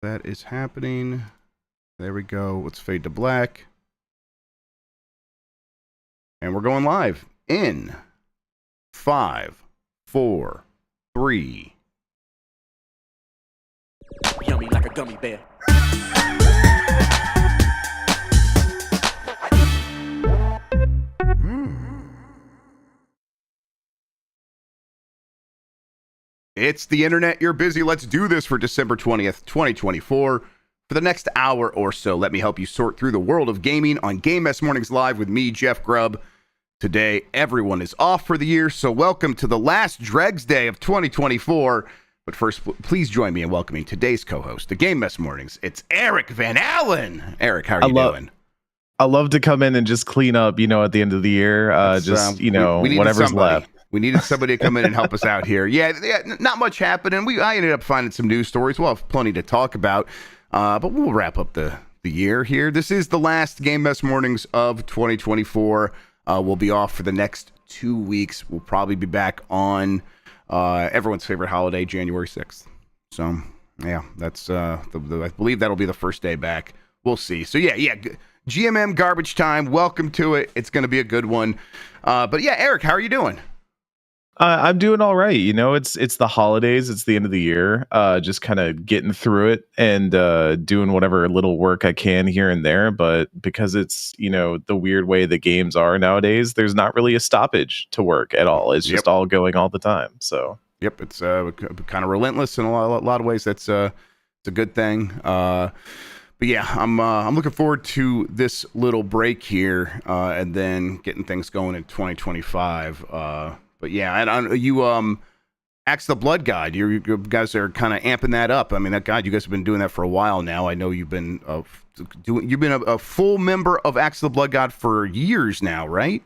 that is happening. There we go. Let's fade to black. And we're going live in 5, 4, 3. Yummy like a gummy bear. It's the internet. You're busy. Let's do this for December 20th, 2024. For the next hour or so, let me help you sort through the world of gaming on Game Mess Mornings Live with me, Jeff Grubb. Today, everyone is off for the year, so welcome to the last Dregs Day of 2024. But first, please join me in welcoming today's co-host, the Game Mess Mornings. It's Eric Van Allen. Eric, how are you doing? I love to come in and just clean up, at the end of the year, we whatever's left. We needed somebody to come in and help us out here. Yeah, not much happening. I ended up finding some news stories. We'll have plenty to talk about, but we'll wrap up the year here. This is the last Game Mess Mornings of 2024. We'll be off for the next 2 weeks. We'll probably be back on everyone's favorite holiday, January 6th. So, yeah, that's I believe that'll be the first day back. We'll see. So, yeah, GMM garbage time. Welcome to it. It's going to be a good one. But yeah, Eric, how are you doing? I'm doing all right. It's the holidays. It's the end of the year. Just kind of getting through it and doing whatever little work I can here and there. But because it's, the weird way the games are nowadays, there's not really a stoppage to work at all. It's just all going all the time. So, yep, it's kind of relentless in a lot of ways. That's it's a good thing. But yeah, I'm looking forward to this little break here and then getting things going in 2025. But yeah, and you Axe the Blood God, you guys are kind of amping that up. I mean, that God, you guys have been doing that for a while now. I know you've been a full member of Axe the Blood God for years now, right?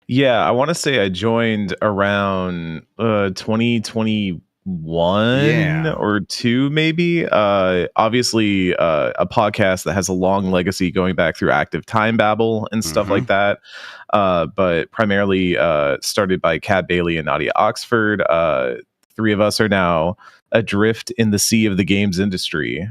Yeah, I want to say I joined around 2021 or 2 maybe. Obviously a podcast that has a long legacy going back through Active Time Babble and stuff like that. But primarily started by Kat Bailey and Nadia Oxford. 3 of us are now adrift in the sea of the games industry,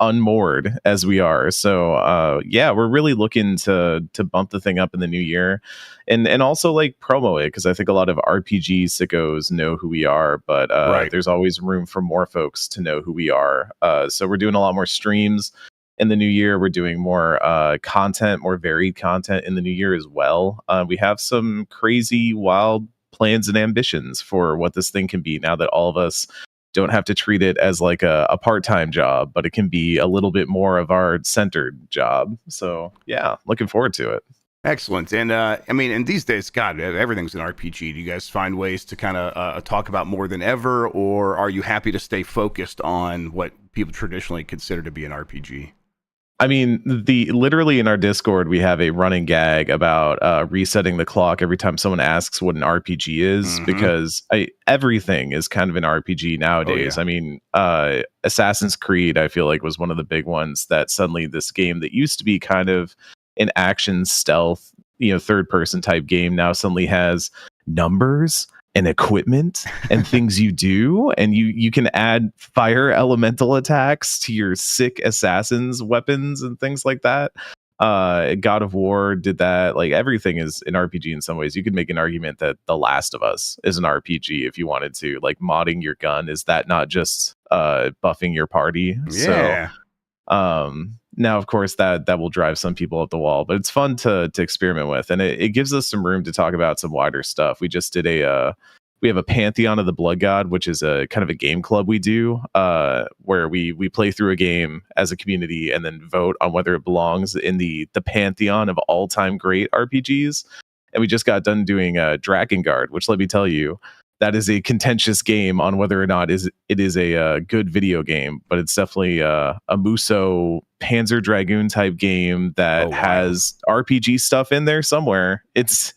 unmoored as we are. So yeah, we're really looking to bump the thing up in the new year, and also like promo it, because I think a lot of RPG sickos know who we are, but there's always room for more folks to know who we are. So we're doing a lot more streams in the new year. We're doing more content, more varied content in the new year as well. We have some crazy, wild plans and ambitions for what this thing can be now that all of us don't have to treat it as like a part-time job, but it can be a little bit more of our centered job. So yeah, looking forward to it. Excellent. And I mean, in these days, God, everything's an RPG. Do you guys find ways to kind of talk about more than ever, or are you happy to stay focused on what people traditionally consider to be an RPG? I mean, literally in our Discord, we have a running gag about resetting the clock every time someone asks what an RPG is, because everything is kind of an RPG nowadays. Oh, yeah. I mean, Assassin's Creed, I feel like, was one of the big ones that suddenly this game that used to be kind of an action stealth, third person type game now suddenly has numbers and equipment and things you do, and you can add fire elemental attacks to your sick assassins weapons and things like that. God of War did that. Like, everything is an RPG in some ways. You could make an argument that The Last of Us is an RPG if you wanted to. Like, modding your gun, is that not just buffing your party? Yeah. So now, of course, that will drive some people up the wall, but it's fun to experiment with, and it gives us some room to talk about some wider stuff. We just did we have a Pantheon of the Blood God, which is a kind of a game club we do, where we play through a game as a community and then vote on whether it belongs in the Pantheon of all-time great RPGs. And we just got done doing Drakengard, which, let me tell you, that is a contentious game on whether or not it is a good video game, but it's definitely a Muso Panzer Dragoon type game that has RPG stuff in there somewhere. It's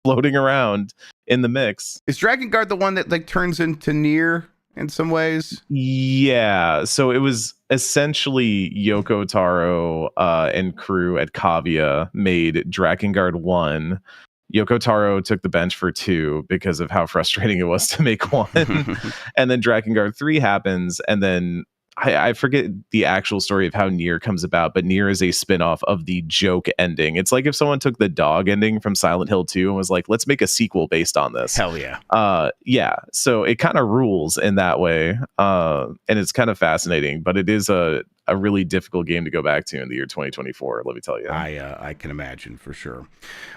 floating around in the mix. Is Drakengard the one that like turns into Nier in some ways? Yeah. So it was essentially Yoko Taro and crew at Kavia made Drakengard 1. Yoko Taro took the bench for 2 because of how frustrating it was to make 1. And then Drakengard 3 happens, and then I forget the actual story of how Nier comes about, but Nier is a spin-off of the joke ending. It's like if someone took the dog ending from Silent Hill 2 and was like, let's make a sequel based on this. Hell yeah. Yeah. So it kind of rules in that way. And it's kind of fascinating, but it is a really difficult game to go back to in the year 2024, let me tell you. I can imagine for sure.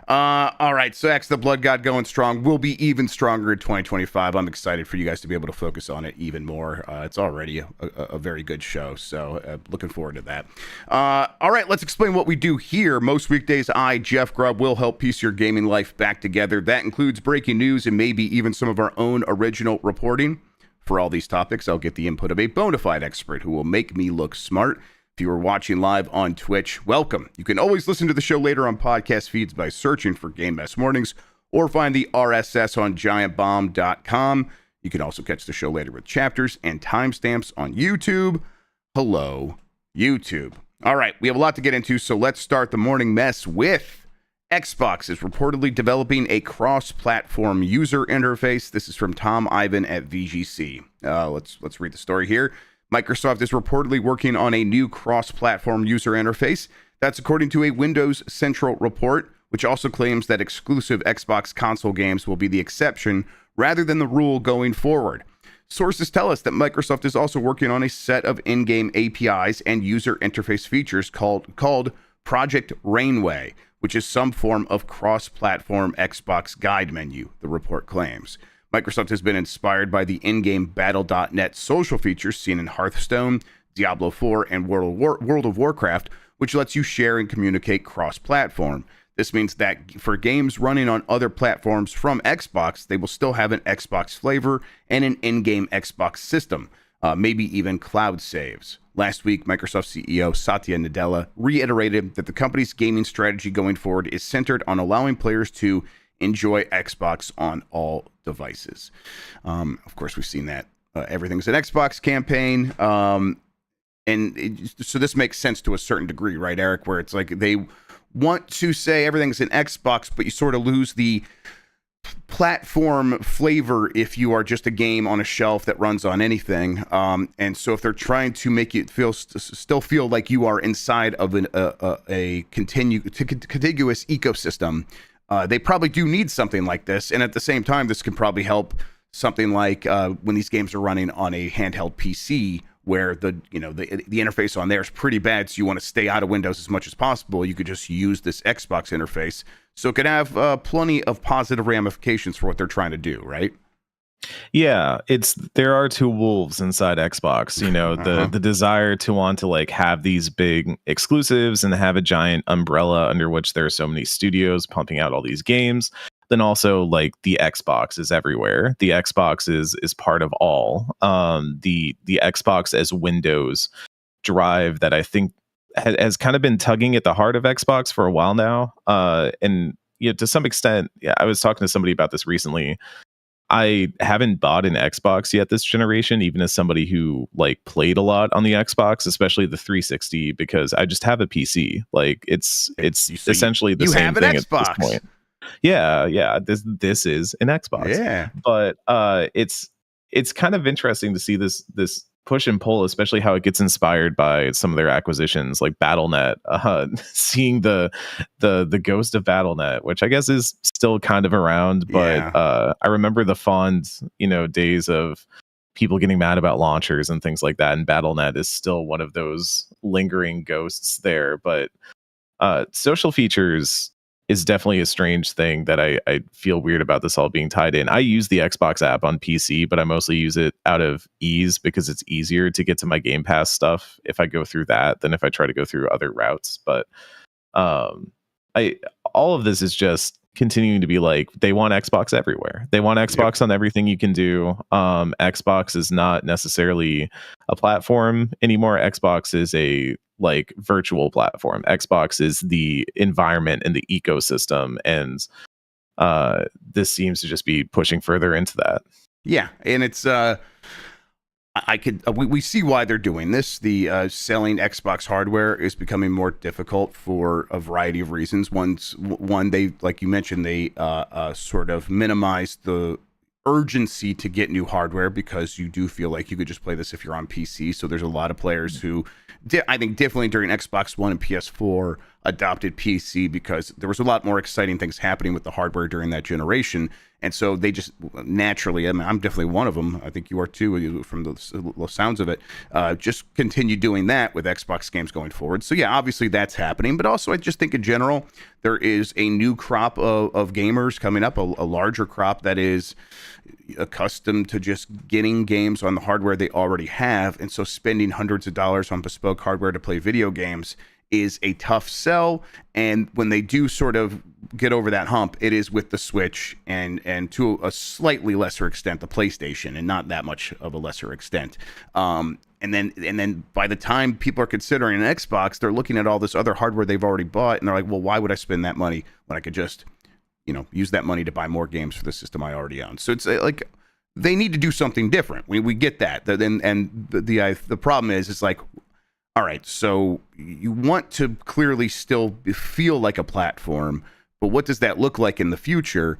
All right, so X the Blood God going strong will be even stronger in 2025. I'm excited for you guys to be able to focus on it even more. It's already a very good show, so looking forward to that. All right, let's explain what we do here. Most weekdays, I, Jeff Grubb, will help piece your gaming life back together. That includes breaking news and maybe even some of our own original reporting. For all these topics, I'll get the input of a bona fide expert who will make me look smart. If you are watching live on Twitch, welcome. You can always listen to the show later on podcast feeds by searching for Game Mess Mornings or find the RSS on giantbomb.com. You can also catch the show later with chapters and timestamps on YouTube. Hello, YouTube. All right, we have a lot to get into, so let's start the morning mess with Xbox is reportedly developing a cross-platform user interface. This is from Tom Ivan at VGC. Let's read the story here. Microsoft is reportedly working on a new cross-platform user interface. That's according to a Windows Central report, which also claims that exclusive Xbox console games will be the exception rather than the rule going forward. Sources tell us that Microsoft is also working on a set of in-game APIs and user interface features called Project Rainway, which is some form of cross-platform Xbox guide menu, the report claims. Microsoft has been inspired by the in-game Battle.net social features seen in Hearthstone, Diablo 4, and World of Warcraft, which lets you share and communicate cross-platform. This means that for games running on other platforms from Xbox, they will still have an Xbox flavor and an in-game Xbox system, maybe even cloud saves. Last week, Microsoft CEO Satya Nadella reiterated that the company's gaming strategy going forward is centered on allowing players to enjoy Xbox on all devices. Of course, we've seen that everything's an Xbox campaign. So this makes sense to a certain degree, right, Eric? Where it's like they want to say everything's an Xbox, but you sort of lose the platform flavor if you are just a game on a shelf that runs on anything. And so if they're trying to make it still feel like you are inside of a contiguous ecosystem, they probably do need something like this. And at the same time, this can probably help something like when these games are running on a handheld PC, where the interface on there is pretty bad, so you want to stay out of Windows as much as possible. You could just use this Xbox interface, so it could have plenty of positive ramifications for what they're trying to do, right? Yeah, there are two wolves inside Xbox. The desire to want to like have these big exclusives and have a giant umbrella under which there are so many studios pumping out all these games. Then also like the Xbox is everywhere. The Xbox is part of all. The Xbox as Windows drive that I think has kind of been tugging at the heart of Xbox for a while now. And to some extent, I was talking to somebody about this recently. I haven't bought an Xbox yet this generation, even as somebody who like played a lot on the Xbox, especially the 360, because I just have a PC. Like it's essentially the same thing at this point. Yeah. This is an Xbox. Yeah. But it's kind of interesting to see this push and pull, especially how it gets inspired by some of their acquisitions, like BattleNet. Seeing the ghost of BattleNet, which I guess is still kind of around, but I remember the fond days of people getting mad about launchers and things like that, and BattleNet is still one of those lingering ghosts there. But social features is definitely a strange thing that I feel weird about this all being tied in. I use the Xbox app on PC, but I mostly use it out of ease because it's easier to get to my Game Pass stuff if I go through that than if I try to go through other routes. But all of this is just continuing to be like, they want Xbox everywhere. They want Xbox on everything you can do. Xbox is not necessarily a platform anymore. Xbox is a like virtual platform. Xbox is the environment and the ecosystem, and this seems to just be pushing further into that. Yeah, and it's we see why they're doing this. The selling Xbox hardware is becoming more difficult for a variety of reasons. One, they, like you mentioned, they sort of minimize the urgency to get new hardware because you do feel like you could just play this if you're on PC. So there's a lot of players who, I think, definitely during Xbox One and PS4 adopted PC because there was a lot more exciting things happening with the hardware during that generation. And so they just naturally, I mean, I'm definitely one of them. I think you are too, from the sounds of it. Just continue doing that with Xbox games going forward. So yeah, obviously that's happening. But also, I just think in general, there is a new crop of gamers coming up, a larger crop that is accustomed to just getting games on the hardware they already have. And so spending hundreds of dollars on bespoke hardware to play video games is a tough sell. And when they do sort of get over that hump, it is with the Switch and to a slightly lesser extent the PlayStation, and not that much of a lesser extent. And then by the time people are considering an Xbox, they're looking at all this other hardware they've already bought, and they're like, well, why would I spend that money when I could just, use that money to buy more games for the system I already own? So it's like they need to do something different. We get that. And the problem is, it's like, all right, so you want to clearly still feel like a platform, but what does that look like in the future?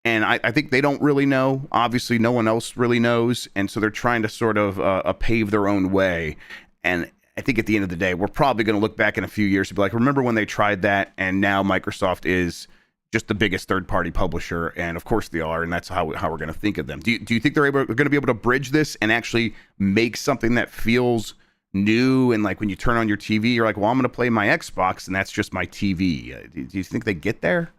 And I think they don't really know. Obviously, no one else really knows. And so they're trying to sort of pave their own way. And I think at the end of the day, we're probably going to look back in a few years and be like, remember when they tried that? And now Microsoft is just the biggest third-party publisher. And of course they are. And that's how we're going to think of them. Do you think they're going to be able to bridge this and actually make something that feels new, and like when you turn on your TV, you're like, well, I'm going to play my Xbox, and that's just my TV? Do you think they get there?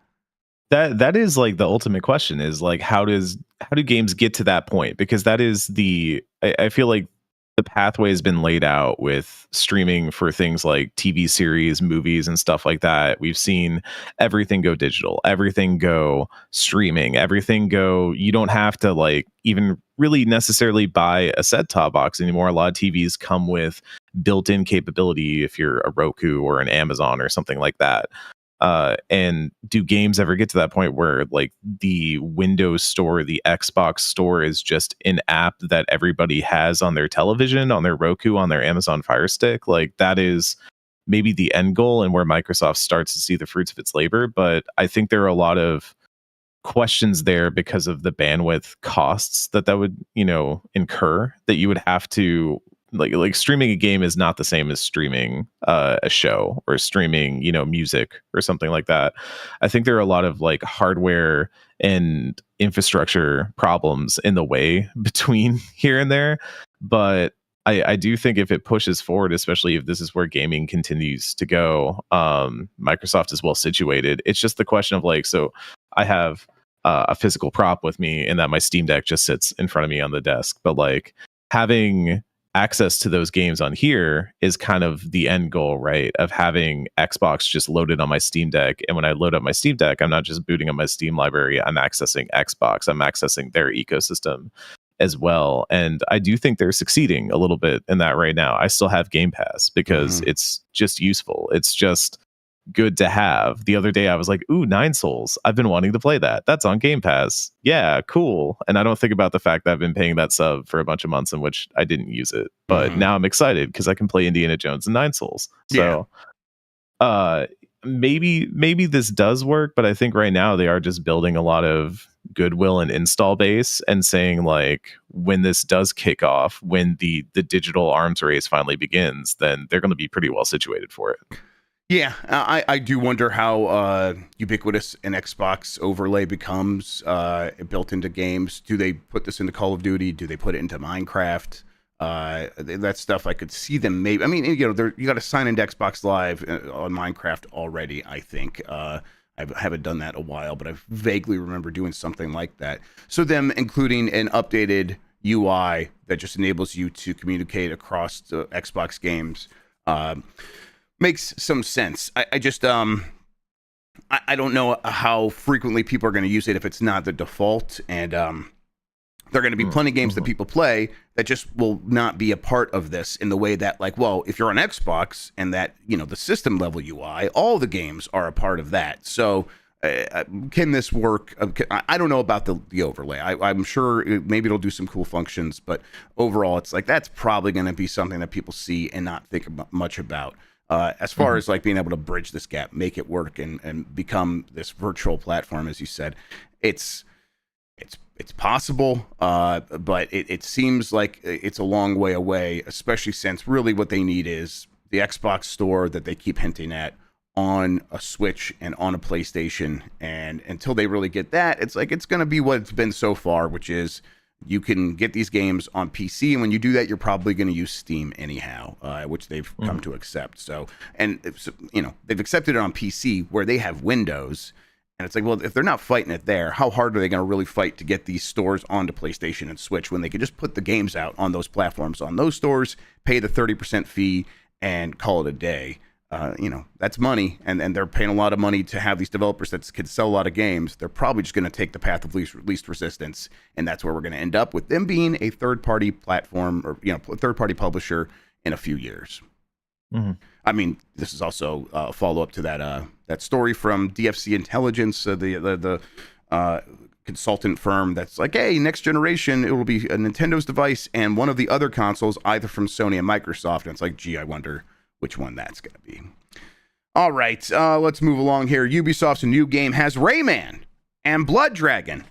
That is like the ultimate question, is like, how do games get to that point? Because that is I feel like the pathway has been laid out with streaming for things like TV series, movies, and stuff like that. We've seen everything go digital, everything go streaming, everything go, you don't have to like even really necessarily buy a set-top box anymore. A lot of TVs come with built-in capability if you're a Roku or an Amazon or something like that. And do games ever get to that point where like the Windows Store, the Xbox Store is just an app that everybody has on their television, on their Roku, on their Amazon Fire Stick? Like, that is maybe the end goal and where Microsoft starts to see the fruits of its labor. But I think there are a lot of questions there because of the bandwidth costs that would, incur, that you would have to like streaming a game is not the same as streaming a show or streaming, music or something like that. I think there are a lot of like hardware and infrastructure problems in the way between here and there. But I do think if it pushes forward, especially if this is where gaming continues to go, Microsoft is well situated. It's just the question of like, so I have a physical prop with me, and that my Steam Deck just sits in front of me on the desk. But like having access to those games on here is kind of the end goal, right? Of having Xbox just loaded on my Steam Deck. And when I load up my Steam Deck, I'm not just booting up my Steam library, I'm accessing Xbox, I'm accessing their ecosystem as well. And I do think they're succeeding a little bit in that right now. I still have Game Pass because it's just useful. It's just good to have. The other day I was like, ooh, Nine Souls, I've been wanting to play that. That's on Game Pass. Yeah, cool. And I don't think about the fact that I've been paying that sub for a bunch of months in which I didn't use it. But now I'm excited because I can play Indiana Jones and Nine Souls. So maybe this does work, but I think right now they are just building a lot of goodwill and install base and saying like, when this does kick off, when the digital arms race finally begins, then they're going to be pretty well situated for it. Yeah, I do wonder how ubiquitous an Xbox overlay becomes built into games. Do they put this into Call of Duty? Do they put it into Minecraft? That stuff I could see them maybe. I mean, you got to sign into Xbox Live on Minecraft already, I think. I haven't done that in a while, but I vaguely remember doing something like that. So them including an updated UI that just enables you to communicate across the Xbox games makes some sense. I just I don't know how frequently people are going to use it if it's not the default, and there are going to be plenty of games that people play that just will not be a part of this in the way that, like, well, if you're on Xbox and that, the system level UI, all the games are a part of that. So can this work? I don't know about the overlay. I'm sure maybe it'll do some cool functions, but overall, it's like that's probably going to be something that people see and not think much about. As far as like being able to bridge this gap, make it work and become this virtual platform, as you said, it's It's possible, but it seems like it's a long way away, especially since really what they need is the Xbox store that they keep hinting at on a Switch and on a PlayStation. And until they really get that, it's like it's going to be what it's been so far, which is you can get these games on PC. And when you do that, you're probably going to use Steam anyhow, which they've come to accept. So, and, you know, they've accepted it on PC where they have Windows. And it's like, well, if they're not fighting it there, how hard are they going to really fight to get these stores onto PlayStation and Switch when they could just put the games out on those platforms, on those stores, pay the 30% fee, and call it a day? You know, that's money, and they're paying a lot of money to have these developers that can sell a lot of games. They're probably just going to take the path of least resistance, and that's where we're going to end up with them being a third-party platform or, you know, third-party publisher in a few years. Mm-hmm. I mean, this is also a follow-up to that story from DFC Intelligence, the consultant firm that's like, hey, next generation, it will be a Nintendo's device and one of the other consoles, either from Sony and Microsoft. And it's like, gee, I wonder which one that's going to be. All right, let's move along here. Ubisoft's new game has Rayman and Blood Dragon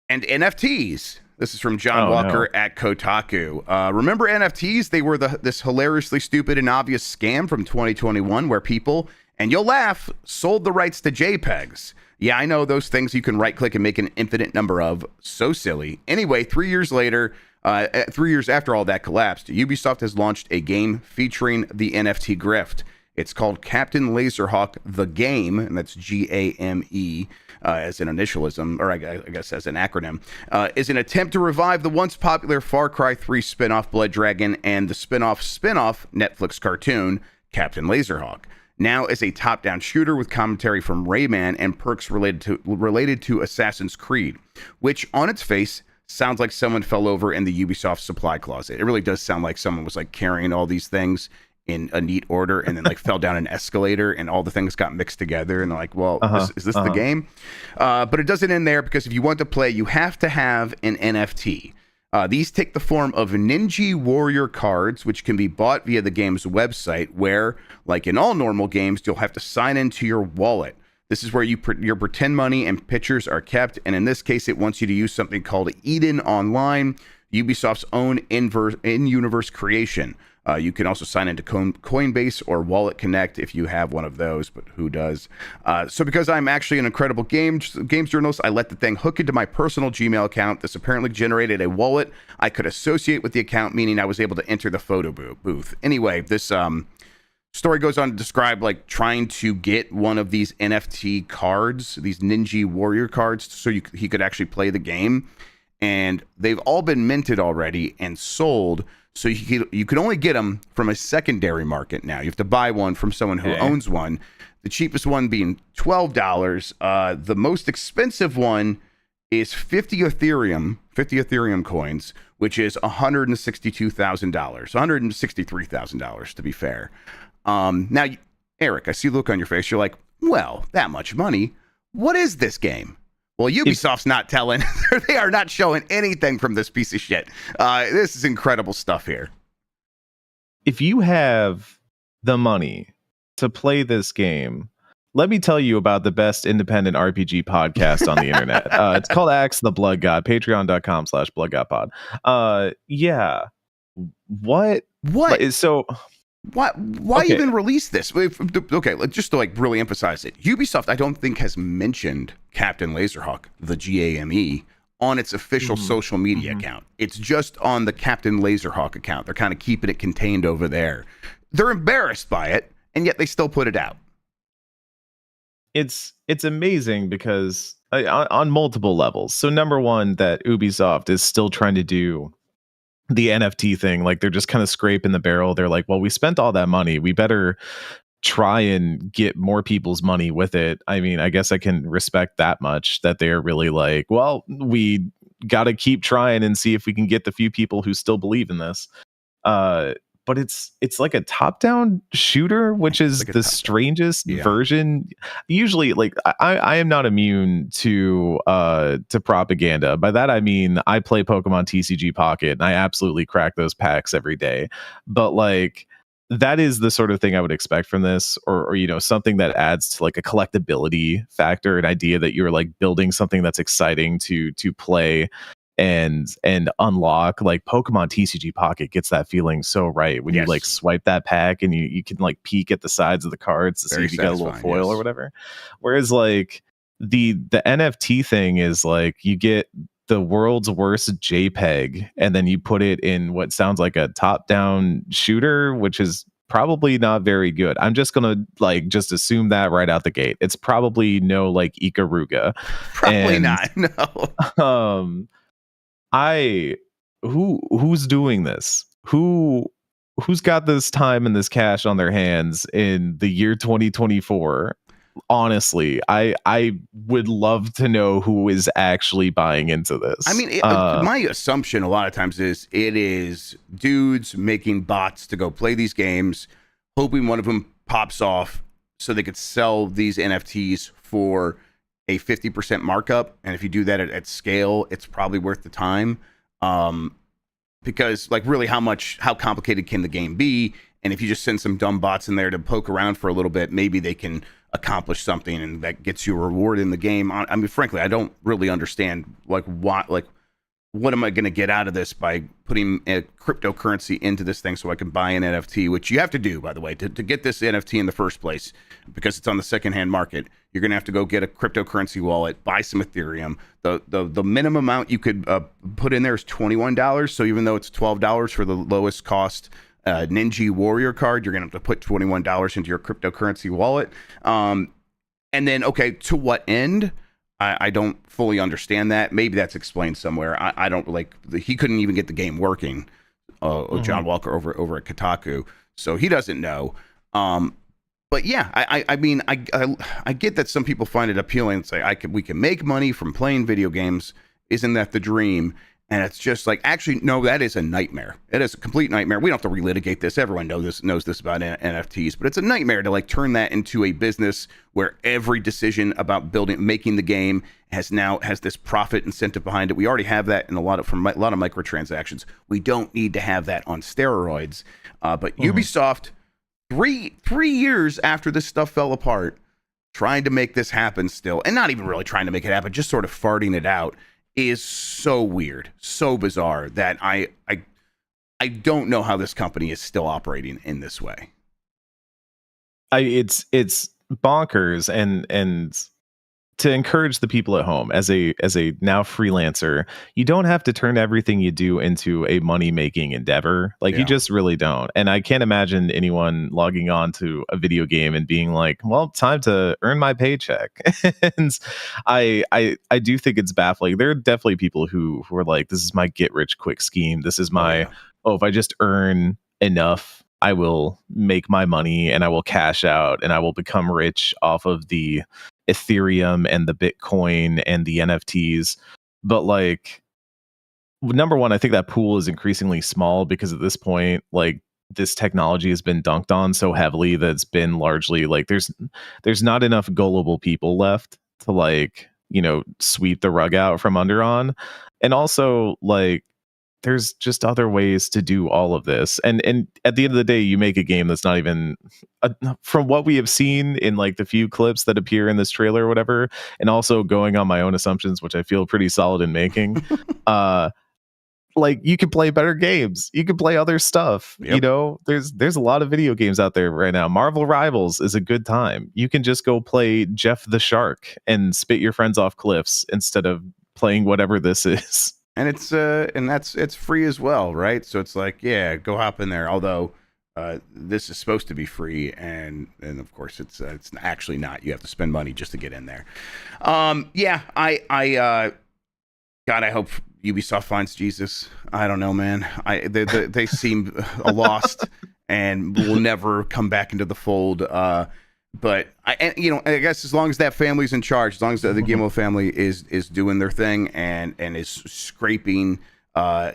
and NFTs. This is from John Walker at Kotaku. Remember NFTs? They were this hilariously stupid and obvious scam from 2021 where people, and you'll laugh, sold the rights to JPEGs. Yeah, I know those things you can right-click and make an infinite number of. So silly. Anyway, 3 years later, 3 years after all that collapsed, Ubisoft has launched a game featuring the NFT grift. It's called Captain Laserhawk The Game, and that's G-A-M-E as an initialism, or I guess as an acronym, is an attempt to revive the once popular Far Cry 3 spin-off Blood Dragon and the spin-off Netflix cartoon Captain Laserhawk. Now as a top-down shooter with commentary from Rayman and perks related to Assassin's Creed, which on its face sounds like someone fell over in the Ubisoft supply closet. It really does sound like someone was like carrying all these things in a neat order and then like fell down an escalator and all the things got mixed together and they're like, well, is this the game? But it doesn't end there because if you want to play, you have to have an NFT. These take the form of Ninja Warrior cards, which can be bought via the game's website where, like in all normal games, you'll have to sign into your wallet. This is where your pretend money and pictures are kept. And in this case, it wants you to use something called Eden Online, Ubisoft's own in-universe creation. You can also sign into Coinbase or Wallet Connect if you have one of those, but who does? So because I'm actually an incredible games journalist, I let the thing hook into my personal Gmail account. This apparently generated a wallet I could associate with the account, meaning I was able to enter the photo booth. Anyway, this story goes on to describe like trying to get one of these NFT cards, these Ninja Warrior cards, so he could actually play the game. And they've all been minted already and sold. So you can only get them from a secondary market now. You have to buy one from someone who owns one. The cheapest one being $12. The most expensive one is 50 Ethereum coins, which is $162,000. $163,000 to be fair. Now, Eric, I see the look on your face. You're like, well, that much money. What is this game? Well, Ubisoft's not telling. They are not showing anything from this piece of shit. This is incredible stuff here. If you have the money to play this game, let me tell you about the best independent RPG podcast on the internet. It's called Axe the Blood God, patreon.com/bloodgodpod. Yeah. What? So... Why even release this? Okay, just to like really emphasize it. Ubisoft, I don't think, has mentioned Captain Laserhawk, the GAME, on its official social media account. It's just on the Captain Laserhawk account. They're kind of keeping it contained over there. They're embarrassed by it, and yet they still put it out. It's amazing because on multiple levels. So number one, that Ubisoft is still trying to do the NFT thing. Like they're just kind of scraping the barrel. They're like, well, we spent all that money. We better try and get more people's money with it. I mean, I guess I can respect that much that they're really like, well, we got to keep trying and see if we can get the few people who still believe in this. But it's like a top-down shooter, which is like the strangest version. Usually, like I am not immune to propaganda. By that I mean I play Pokemon TCG Pocket and I absolutely crack those packs every day. But like that is the sort of thing I would expect from this, or something that adds to like a collectability factor, an idea that you're like building something that's exciting to play and unlock. Like Pokemon TCG Pocket gets that feeling so right when you like Yes. swipe that pack and you can like peek at the sides of the cards to Very see if you got a little satisfying, foil or yes. whatever. Whereas like the NFT thing is like you get the world's worst JPEG and then you put it in what sounds like a top-down shooter, which is probably not very good. I'm just gonna like just assume that right out the gate. It's probably no like Ikaruga. Probably And not. No. I who's doing this? Who's got this time and this cash on their hands in the year 2024? Honestly, I would love to know who is actually buying into this. I mean, my assumption a lot of times is it is dudes making bots to go play these games, hoping one of them pops off so they could sell these NFTs for a 50% markup. And if you do that at scale, it's probably worth the time. Because like really how complicated can the game be? And if you just send some dumb bots in there to poke around for a little bit, maybe they can accomplish something and that gets you a reward in the game. I mean, frankly, I don't really understand what am I going to get out of this by putting a cryptocurrency into this thing so I can buy an NFT, which you have to do, by the way, to get this NFT in the first place, because it's on the secondhand market. You're going to have to go get a cryptocurrency wallet, buy some Ethereum. The minimum amount you could put in there is $21. So even though it's $12 for the lowest cost Ninja Warrior card, you're going to have to put $21 into your cryptocurrency wallet. And then, okay, to what end? I don't fully understand that. Maybe that's explained somewhere. I don't like. He couldn't even get the game working. John Walker over at Kotaku, so he doesn't know. But yeah, I mean, I get that some people find it appealing and say we can make money from playing video games. Isn't that the dream? And it's just like, actually, no, that is a nightmare. It is a complete nightmare. We don't have to relitigate this. Everyone knows this about NFTs, but it's a nightmare to like turn that into a business where every decision about making the game has this profit incentive behind it. We already have that in a lot of microtransactions. We don't need to have that on steroids. But Ubisoft, three years after this stuff fell apart, trying to make this happen still, and not even really trying to make it happen, just sort of farting it out, is so weird, so bizarre that I don't know how this company is still operating in this way. It's bonkers, and to encourage the people at home as a now freelancer, you don't have to turn everything you do into a money-making endeavor. Like you just really don't. And I can't imagine anyone logging on to a video game and being like, well, time to earn my paycheck. And I do think it's baffling. There are definitely people who are like, this is my get rich quick scheme. This is my if I just earn enough, I will make my money and I will cash out and I will become rich off of the Ethereum and the Bitcoin and the NFTs. But like, number one, I think that pool is increasingly small because at this point, like, this technology has been dunked on so heavily that it's been largely like there's not enough gullible people left to like, sweep the rug out from under on. And also like, there's just other ways to do all of this. And at the end of the day, you make a game that's not even from what we have seen in like the few clips that appear in this trailer or whatever. And also going on my own assumptions, which I feel pretty solid in making, like you can play better games. You can play other stuff. Yep. There's a lot of video games out there right now. Marvel Rivals is a good time. You can just go play Jeff the Shark and spit your friends off cliffs instead of playing whatever this is. And it's free as well, right? So it's like, yeah, go hop in there. Although this is supposed to be free, and of course it's actually not. You have to spend money just to get in there. Yeah, I God, I hope Ubisoft finds Jesus. I don't know, man. They seem lost and will never come back into the fold. But I guess as long as that family's in charge, as long as the Guillermo family is doing their thing and is scraping clawing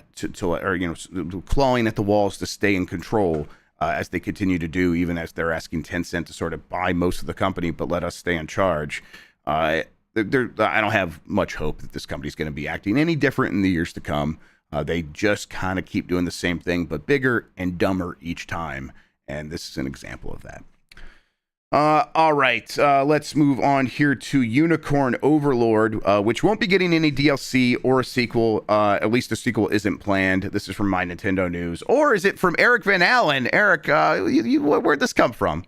at the walls to stay in control, as they continue to do, even as they're asking Tencent to sort of buy most of the company but let us stay in charge. I don't have much hope that this company's going to be acting any different in the years to come. They just kind of keep doing the same thing, but bigger and dumber each time. And this is an example of that. All right, let's move on here to Unicorn Overlord, which won't be getting any DLC or a sequel. At least a sequel isn't planned. This is from My Nintendo News. Or is it from Eric Van Allen? Eric, where'd this come from?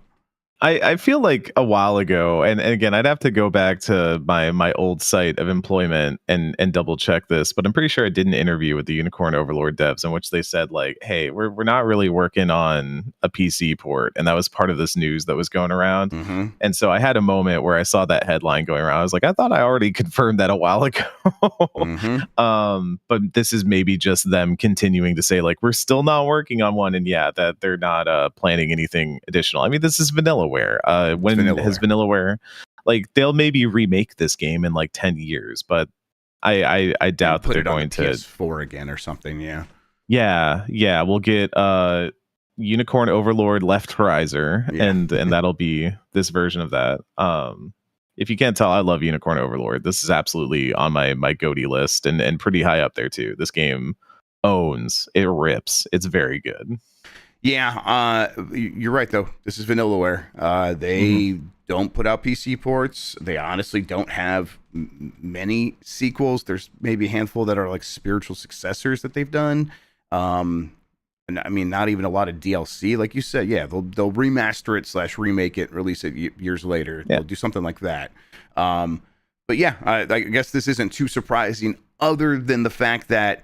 I feel like a while ago, and again, I'd have to go back to my old site of employment and double check this, but I'm pretty sure I did an interview with the Unicorn Overlord devs in which they said like, hey, we're not really working on a PC port, and that was part of this news that was going around. Mm-hmm. And so I had a moment where I saw that headline going around. I was like, I thought I already confirmed that a while ago. Mm-hmm. But this is maybe just them continuing to say like, we're still not working on one, and yeah, that they're not planning anything additional. I mean, this is Vanillaware. When has Vanillaware, like, they'll maybe remake this game in like 10 years, but I doubt that they're going to PS4 again or something. Yeah, we'll get Unicorn Overlord Left Horizon, and that'll be this version of that. If you can't tell, I love Unicorn Overlord. This is absolutely on my GOTY list, and pretty high up there too. This game owns, it rips, it's very good. Yeah, you're right, though. This is Vanillaware. They don't put out PC ports. They honestly don't have many sequels. There's maybe a handful that are like spiritual successors that they've done. And I mean, not even a lot of DLC. Like you said, yeah, they'll remaster it / remake it, release it years later. Yeah. They'll do something like that. But yeah, I guess this isn't too surprising, other than the fact that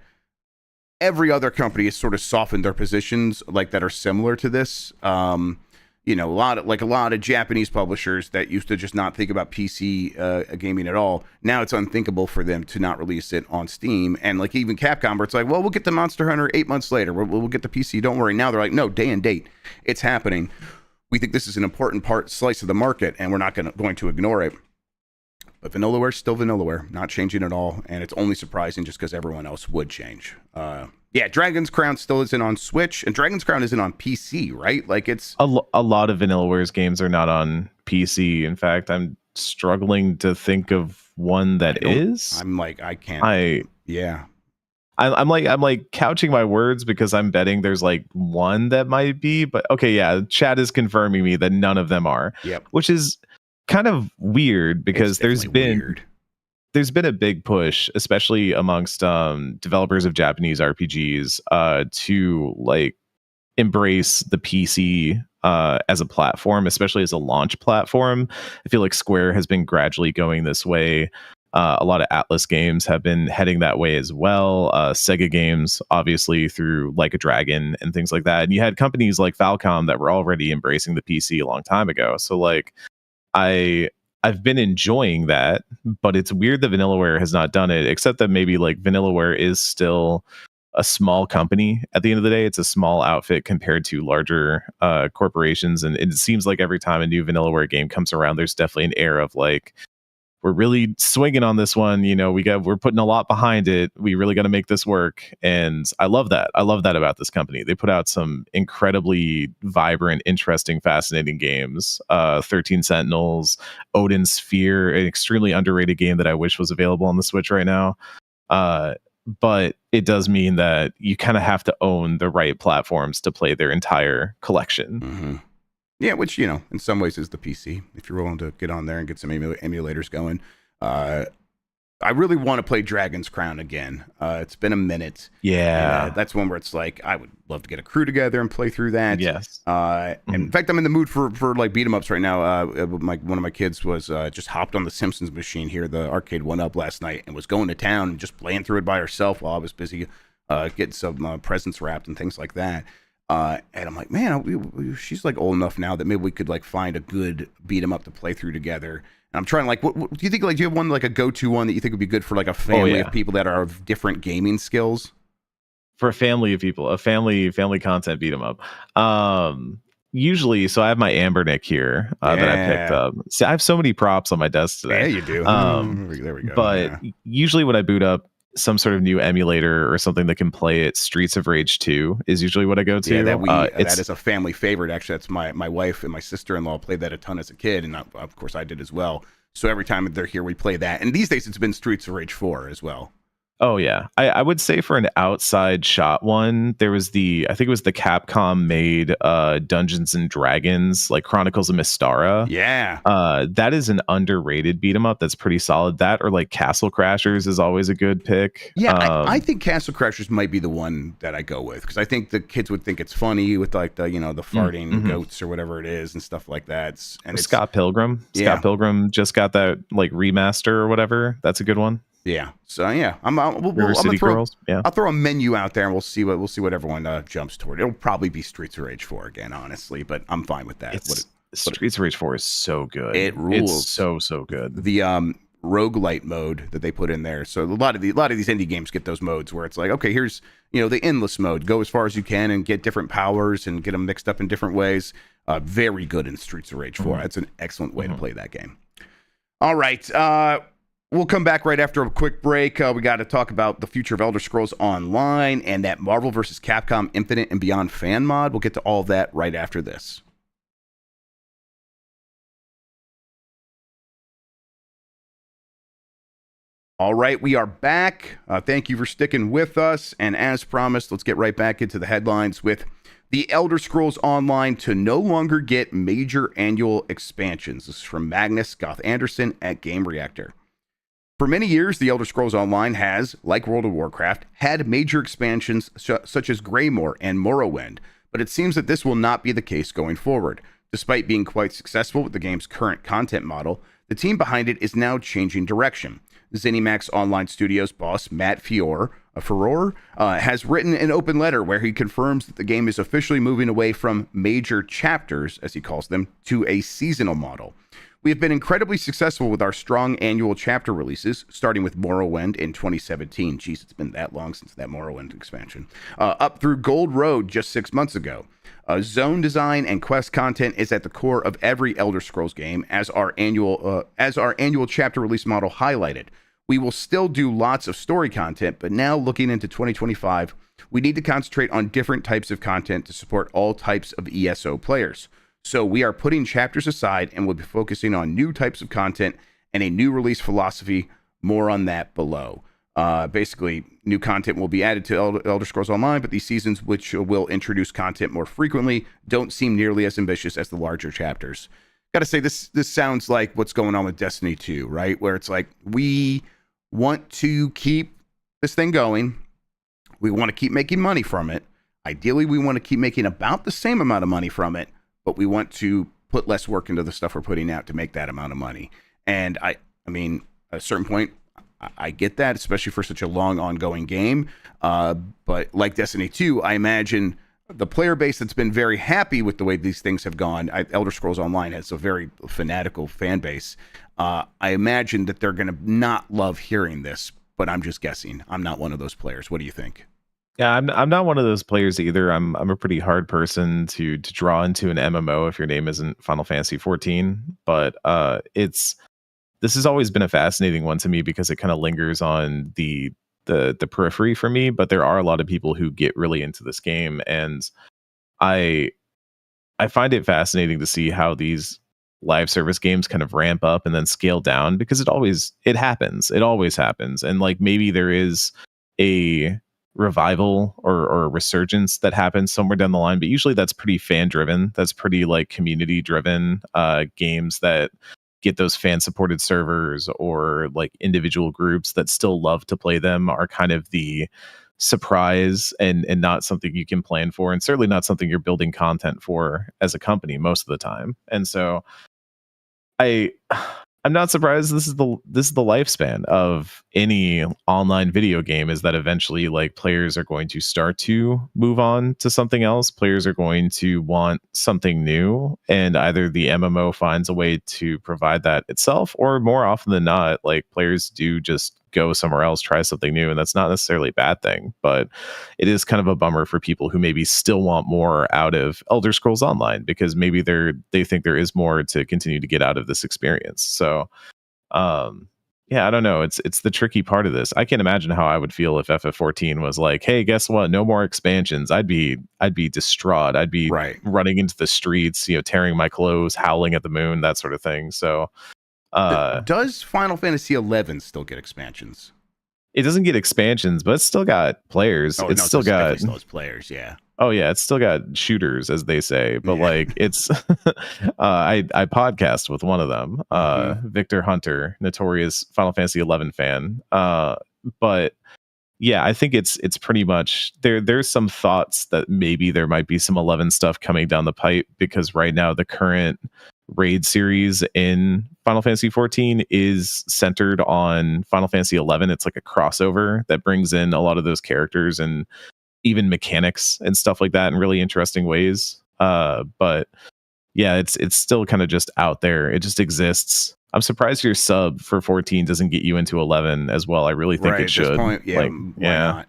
every other company has sort of softened their positions, like, that are similar to this. A lot of Japanese publishers that used to just not think about PC gaming at all. Now it's unthinkable for them to not release it on Steam. And like even Capcom, where it's like, well, we'll get the Monster Hunter 8 months later. We'll get the PC. Don't worry. Now they're like, no, day and date. It's happening. We think this is an important slice of the market, and we're not going to ignore it. But Vanillaware is still Vanillaware, not changing at all, and it's only surprising just because everyone else would change. Dragon's Crown still isn't on Switch, and Dragon's Crown isn't on PC, right? Like, it's a lot of Vanillaware's games are not on PC. In fact, I'm struggling to think of one that is. I'm like, I can't. I'm like couching my words because I'm betting there's like one that might be, but okay, yeah, chat is confirming me that none of them are. Yep. Which is kind of weird because there's been a big push, especially amongst developers of Japanese RPGs, to like embrace the PC as a platform, especially as a launch platform. I feel like Square has been gradually going this way. A lot of Atlas games have been heading that way as well. Sega games, obviously, through Like a Dragon and things like that. And you had companies like Falcom that were already embracing the PC a long time ago. So like, I've been enjoying that, but it's weird that Vanillaware has not done it, except that maybe like Vanillaware is still a small company. At the end of the day, it's a small outfit compared to larger corporations. And it seems like every time a new Vanillaware game comes around, there's definitely an air of like, we're really swinging on this one. We're putting a lot behind it. We really got to make this work. And I love that. I love that about this company. They put out some incredibly vibrant, interesting, fascinating games. 13 Sentinels, Odin Sphere, an extremely underrated game that I wish was available on the Switch right now. But it does mean that you kind of have to own the right platforms to play their entire collection. Mm-hmm. Yeah, which, in some ways is the PC, if you're willing to get on there and get some emulators going. I really want to play Dragon's Crown again. It's been a minute. Yeah. And, that's one where it's like, I would love to get a crew together and play through that. Yes. And in fact, I'm in the mood for like beat 'em ups right now. One of my kids was just hopped on the Simpsons machine here, the arcade one up last night, and was going to town and just playing through it by herself while I was busy getting some presents wrapped and things like that. And I'm like, man, she's like old enough now that maybe we could like find a good beat 'em up to play through together. And I'm trying, like, what do you think? Like, do you have one, like a go-to one that you think would be good for like a family of people that are of different gaming skills? For a family of people, a family content beat 'em up. Usually, so I have my Ambernick here that I picked up. See, I have so many props on my desk today. Yeah, you do. There we go. But usually when I boot up some sort of new emulator or something that can play it, Streets of Rage 2 is usually what I go to. Yeah, that is a family favorite. Actually, that's my wife and my sister-in-law played that a ton as a kid, and of course I did as well. So every time they're here, we play that. And these days, it's been Streets of Rage 4 as well. Oh yeah, I would say for an outside shot one, there was I think it was the Capcom made Dungeons and Dragons, like Chronicles of Mystara. Yeah. That is an underrated beat 'em up that's pretty solid. That or like Castle Crashers is always a good pick. Yeah, I think Castle Crashers might be the one that I go with because I think the kids would think it's funny with like the the farting goats or whatever it is and stuff like that. And it's Scott Pilgrim. Yeah. Scott Pilgrim just got that like remaster or whatever. That's a good one. Yeah. So yeah, I'm River City Girls. Yeah. I'll throw a menu out there and we'll see what everyone jumps toward. It'll probably be Streets of Rage 4 again, honestly, but I'm fine with that. Streets of Rage 4 is so good. It rules. It's so good. The roguelite mode that they put in there. So a lot of these indie games get those modes where it's like, okay, here's the endless mode. Go as far as you can and get different powers and get them mixed up in different ways. Very good in Streets of Rage 4. That's an excellent way to play that game. All right. We'll come back right after a quick break. We got to talk about the future of Elder Scrolls Online and that Marvel vs. Capcom Infinite and Beyond fan mod. We'll get to all of that right after this. All right, we are back. Thank you for sticking with us. And as promised, let's get right back into the headlines with the Elder Scrolls Online to no longer get major annual expansions. This is from Magnus Goth Anderson at Game Reactor. For many years, the Elder Scrolls Online has, like World of Warcraft, had major expansions such as Greymoor and Morrowind, but it seems that this will not be the case going forward. Despite being quite successful with the game's current content model, the team behind it is now changing direction. ZeniMax Online Studios boss Matt Furore has written an open letter where he confirms that the game is officially moving away from major chapters, as he calls them, to a seasonal model. We have been incredibly successful with our strong annual chapter releases, starting with Morrowind in 2017. Jeez, it's been that long since that Morrowind expansion. Up through Gold Road just 6 months ago. Zone design and quest content is at the core of every Elder Scrolls game, as our annual chapter release model highlighted. We will still do lots of story content, but now looking into 2025, we need to concentrate on different types of content to support all types of ESO players. So we are putting chapters aside and will be focusing on new types of content and a new release philosophy. More on that below. Basically, new content will be added to Elder Scrolls Online, but these seasons, which will introduce content more frequently, don't seem nearly as ambitious as the larger chapters. Got to say, this sounds like what's going on with Destiny 2, right? Where it's like, we want to keep this thing going. We want to keep making money from it. Ideally, we want to keep making about the same amount of money from it, but we want to put less work into the stuff we're putting out to make that amount of money. And I mean, at a certain point, I get that, especially for such a long ongoing game. But like Destiny 2, I imagine the player base that's been very happy with the way these things have gone. Elder Scrolls Online has a very fanatical fan base. I imagine that they're going to not love hearing this, but I'm just guessing. I'm not one of those players. What do you think? Yeah, I'm not one of those players either. I'm a pretty hard person to draw into an MMO if your name isn't Final Fantasy 14. But this has always been a fascinating one to me because it kind of lingers on the periphery for me. But there are a lot of people who get really into this game, and I find it fascinating to see how these live service games kind of ramp up and then scale down, because it always happens. And like, maybe there is a revival or a resurgence that happens somewhere down the line, but usually that's pretty fan driven. That's pretty like community driven. Games that get those fan supported servers or like individual groups that still love to play them are kind of the surprise and not something you can plan for, and certainly not something you're building content for as a company most of the time. And so I'm not surprised this is the lifespan of any online video game, is that eventually like players are going to start to move on to something else. Players are going to want something new, and either the MMO finds a way to provide that itself, or more often than not, like players do just go somewhere else, try something new, and that's not necessarily a bad thing. But it is kind of a bummer for people who maybe still want more out of Elder Scrolls Online, because maybe they think there is more to continue to get out of this experience. So yeah, I don't know. It's the tricky part of this. I can't imagine how I would feel if FF14 was like, hey, guess what? No more expansions. I'd be distraught. I'd be running into the streets, tearing my clothes, howling at the moon, that sort of thing. So does Final Fantasy 11 still get expansions? it doesn't get expansions, but it's still got players. Oh, It's no, still it's got definitely still has players. Yeah. oh yeah, it's still got shooters, as they say. But Yeah. like it's I podcast with one of them, Victor Hunter, notorious Final Fantasy 11 fan. But yeah, I think it's pretty much there's some thoughts that maybe there might be some 11 stuff coming down the pipe, because right now the current raid series in Final Fantasy 14 is centered on Final Fantasy 11. It's like a crossover that brings in a lot of those characters and even mechanics and stuff like that in really interesting ways. But yeah, it's still kind of just out there. It just exists. I'm surprised your sub for 14 doesn't get you into 11 as well. I really think it should. Point, yeah, like, why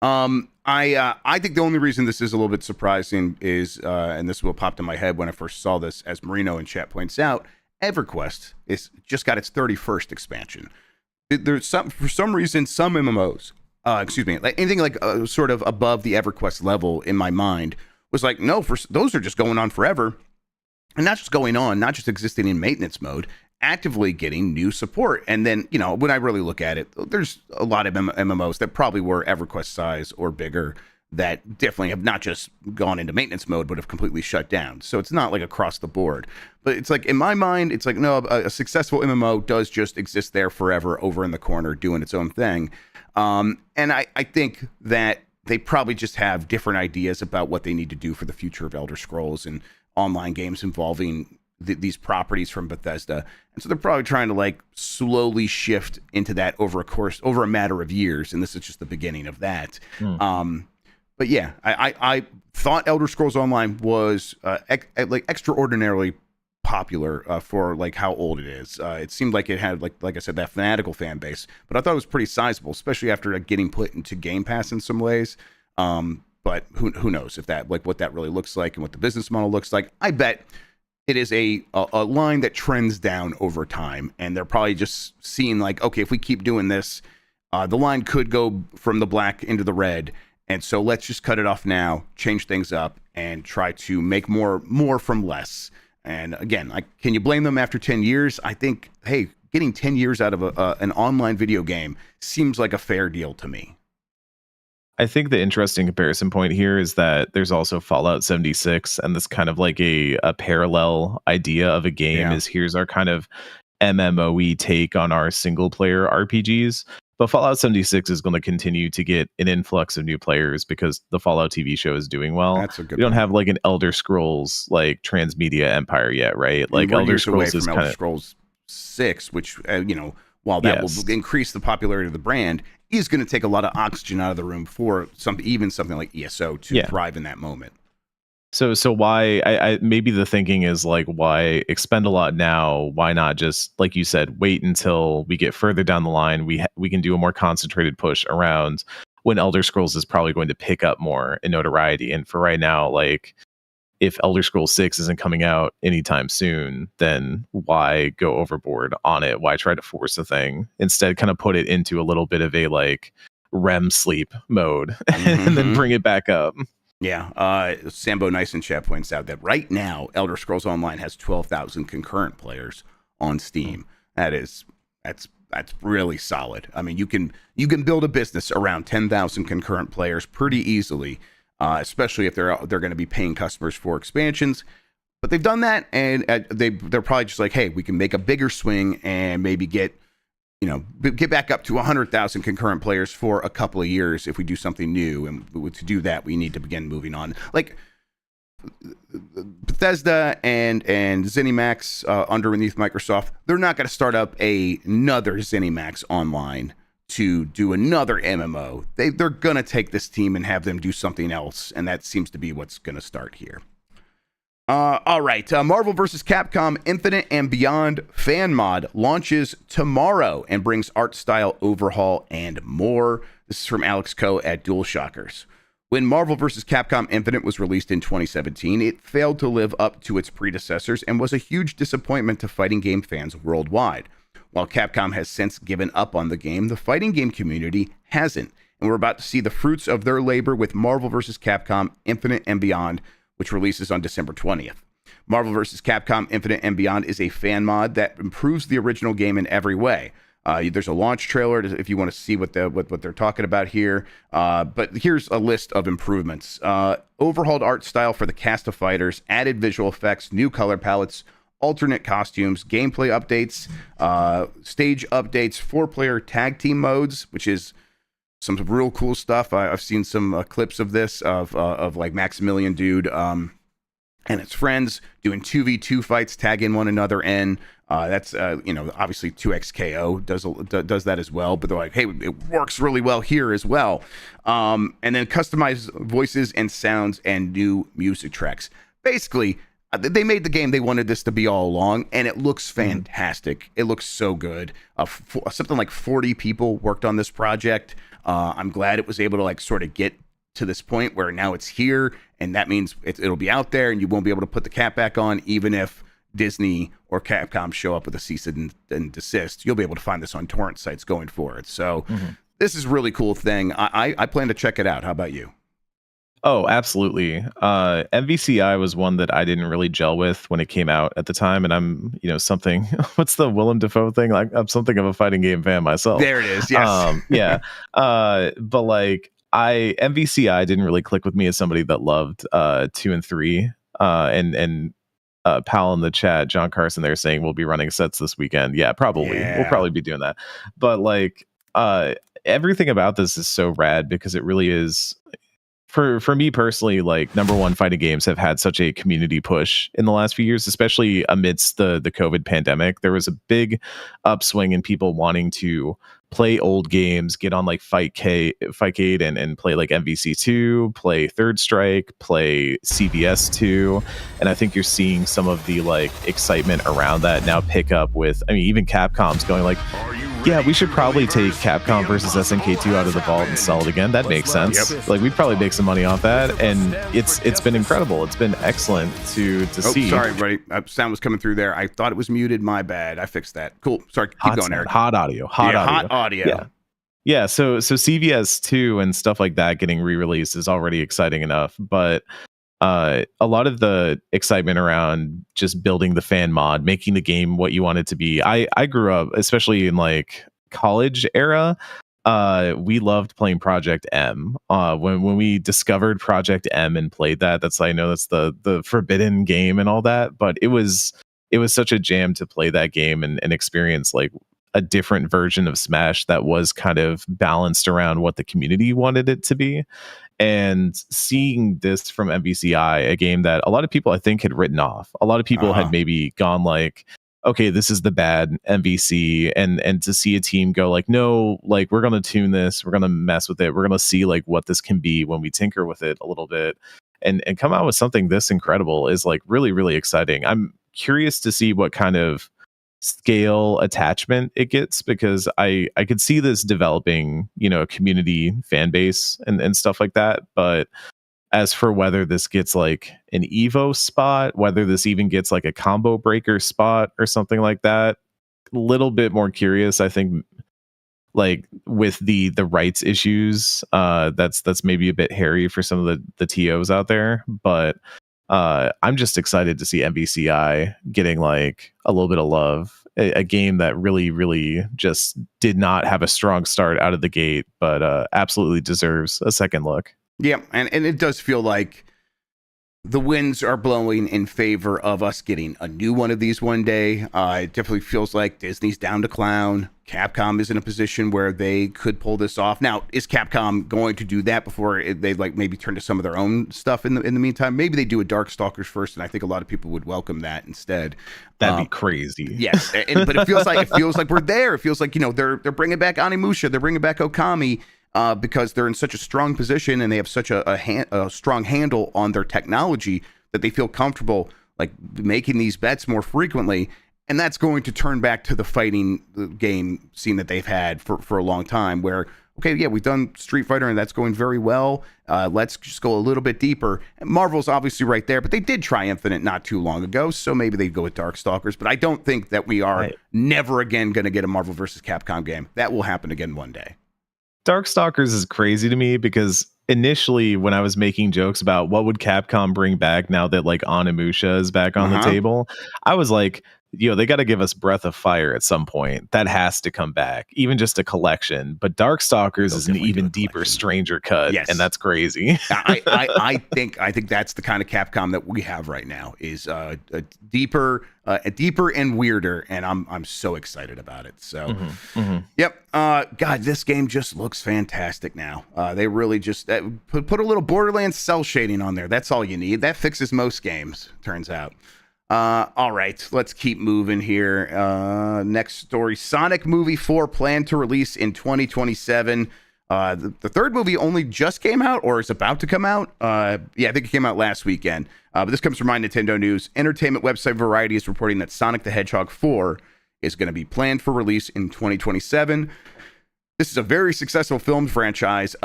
not? I think the only reason this is a little bit surprising is, and this will pop to my head when I first saw this, as Marino in chat points out, EverQuest is just got its 31st expansion. There's for some reason, some MMOs, like anything like sort of above the EverQuest level in my mind was like, no, those are just going on forever, and not just going on, not just existing in maintenance mode, actively getting new support. And then, when I really look at it, there's a lot of MMOs that probably were EverQuest size or bigger that definitely have not just gone into maintenance mode, but have completely shut down. So it's not like across the board. But it's like, in my mind, it's like, no, a successful MMO does just exist there forever over in the corner doing its own thing. And I think that they probably just have different ideas about what they need to do for the future of Elder Scrolls and online games involving these properties from Bethesda. And so they're probably trying to like slowly shift into that over a matter of years. And this is just the beginning of that. But yeah, I thought Elder Scrolls Online was like extraordinarily popular for like how old it is. It seemed like it had like I said, that fanatical fan base, but I thought it was pretty sizable, especially after getting put into Game Pass in some ways. But who knows if that, like, what that really looks like and what the business model looks like. I bet it is a line that trends down over time, and they're probably just seeing like, okay, if we keep doing this, the line could go from the black into the red, and so let's just cut it off now, change things up, and try to make more from less. And again, like, can you blame them after 10 years? I think, hey, getting 10 years out of an online video game seems like a fair deal to me. I think the interesting comparison point here is that there's also Fallout 76, and this kind of like a parallel idea of a game is, here's our kind of MMOE take on our single player RPGs. But Fallout 76 is going to continue to get an influx of new players because the Fallout TV show is doing well. That's a good We don't point. have like an Elder Scrolls like transmedia empire yet, right? Like We're Elder years away Scrolls is from kind Elder of Scrolls 6, which while that will increase the popularity of the brand, is going to take a lot of oxygen out of the room for something like ESO to thrive in that moment. So why I maybe the thinking is like, why expend a lot now? Why not just, like you said, wait until we get further down the line? We can do a more concentrated push around when Elder Scrolls is probably going to pick up more in notoriety. And for right now, like, if Elder Scrolls 6 isn't coming out anytime soon, then why go overboard on it? Why try to force a thing? Instead, kind of put it into a little bit of a like REM sleep mode and then bring it back up. Yeah, Sambo Nice in chat points out that right now, Elder Scrolls Online has 12,000 concurrent players on Steam. That's really solid. I mean, you can build a business around 10,000 concurrent players pretty easily, especially if they're going to be paying customers for expansions. But they've done that, and they're probably just like, hey, we can make a bigger swing and maybe get back up to 100,000 concurrent players for a couple of years if we do something new. And to do that, we need to begin moving on. Like Bethesda and ZeniMax underneath Microsoft, they're not going to start up another ZeniMax Online to do another MMO. They're going to take this team and have them do something else, and that seems to be what's going to start here. All right, Marvel vs. Capcom Infinite and Beyond fan mod launches tomorrow and brings art style overhaul and more. This is from Alex Coe at DualShockers. When Marvel vs. Capcom Infinite was released in 2017, it failed to live up to its predecessors and was a huge disappointment to fighting game fans worldwide. While Capcom has since given up on the game, the fighting game community hasn't, and we're about to see the fruits of their labor with Marvel vs. Capcom Infinite and Beyond, which releases on December 20th. Marvel vs. Capcom Infinite and Beyond is a fan mod that improves the original game in every way. There's a launch trailer if you want to see what they're talking about here. But here's a list of improvements. Overhauled art style for the cast of fighters, added visual effects, new color palettes, alternate costumes, gameplay updates, stage updates, 4-player tag team modes, which is some real cool stuff. I've seen some clips of this of like Maximilian Dude and his friends doing 2v2 fights, tagging one another in. That's obviously 2XKO does that as well, but they're like, hey, it works really well here as well. And then customized voices and sounds and new music tracks. Basically, they made the game they wanted this to be all along, and it looks fantastic. It looks so good. Something like 40 people worked on this project. I'm glad it was able to like sort of get to this point where now it's here, and that means it'll be out there, and you won't be able to put the cap back on, even if Disney or Capcom show up with a cease and desist. You'll be able to find this on torrent sites going forward. So this is a really cool thing. I plan to check it out. How about you? Oh, absolutely. MVCI was one that I didn't really gel with when it came out at the time, and I'm, something. What's the Willem Dafoe thing? Like, I'm something of a fighting game fan myself. There it is. Yes. Yeah. But like, MVCI didn't really click with me as somebody that loved 2 and 3. And Pal in the chat, John Carson, there saying we'll be running sets this weekend. Yeah, probably. Yeah. We'll probably be doing that. But like, everything about this is so rad because it really is. For me personally, like number one, fighting games have had such a community push in the last few years, especially amidst the COVID pandemic. There was a big upswing in people wanting to play old games, get on like Fightcade and play like MVC2, play Third Strike, play CVS 2. And I think you're seeing some of the like excitement around that now pick up with, I mean, even Capcom's going like, yeah, we should probably take Capcom versus SNK2 out of the vault and sell it again. That makes sense. Yep. Like we'd probably make some money off that, and it's been incredible. It's been excellent to see. Sorry, everybody. Sound was coming through there. I thought it was muted. My bad. I fixed that. Cool. Sorry. Keep going, Eric. Hot audio. Hot audio. Yeah. So CVS 2 and stuff like that getting re-released is already exciting enough, but a lot of the excitement around just building the fan mod, making the game what you want it to be. I grew up, especially in like college era, we loved playing Project M. When we discovered Project M and played that, I know that's the forbidden game and all that, but it was such a jam to play that game and experience like a different version of Smash that was kind of balanced around what the community wanted it to be. And seeing this from MVCI, a game that a lot of people I think had written off. A lot of people had maybe gone like, okay, this is the bad MVC, and to see a team go like, no, like we're gonna tune this, we're gonna mess with it, we're gonna see like what this can be when we tinker with it a little bit, and come out with something this incredible is like really, really exciting. I'm curious to see what kind of scale attachment it gets, because I could see this developing, a community fan base and stuff like that. But as for whether this gets like an Evo spot, whether this even gets like a combo breaker spot or something like that, a little bit more curious. I think like with the rights issues, that's maybe a bit hairy for some of the TOs out there, but I'm just excited to see MVCI getting like a little bit of love. A game that really, really just did not have a strong start out of the gate, but absolutely deserves a second look. Yeah, and it does feel like the winds are blowing in favor of us getting a new one of these one day. It definitely feels like Disney's down to clown. Capcom is in a position where they could pull this off. Now, is Capcom going to do that before they like maybe turn to some of their own stuff in the meantime? Maybe they do a Darkstalkers first, and I think a lot of people would welcome that instead. That'd be crazy. Yes, but it feels like we're there. It feels like they're bringing back Onimusha, they're bringing back Okami. Because they're in such a strong position and they have such a strong handle on their technology that they feel comfortable like making these bets more frequently, and that's going to turn back to the fighting game scene that they've had for a long time. Where okay, yeah, we've done Street Fighter and that's going very well. Let's just go a little bit deeper. And Marvel's obviously right there, but they did try Infinite not too long ago, so maybe they'd go with Darkstalkers. But I don't think that we are never again going to get a Marvel versus Capcom game. That will happen again one day. Darkstalkers is crazy to me because initially when I was making jokes about what would Capcom bring back now that like Onimusha is back on the table, I was like, they got to give us Breath of Fire at some point. That has to come back, even just a collection. But Darkstalkers is an even deeper Stranger cut, yes. and that's crazy. I think that's the kind of Capcom that we have right now, is a deeper and weirder, and I'm so excited about it. So, yep. God, this game just looks fantastic now. They really just put a little Borderlands cell shading on there. That's all you need. That fixes most games, turns out. All right, let's keep moving here. Next story: Sonic Movie 4 planned to release in 2027. The third movie only just came out, or is about to come out. I think it came out last weekend. But this comes from My Nintendo News. Entertainment website Variety is reporting that Sonic the Hedgehog 4 is going to be planned for release in 2027. This is a very successful film franchise.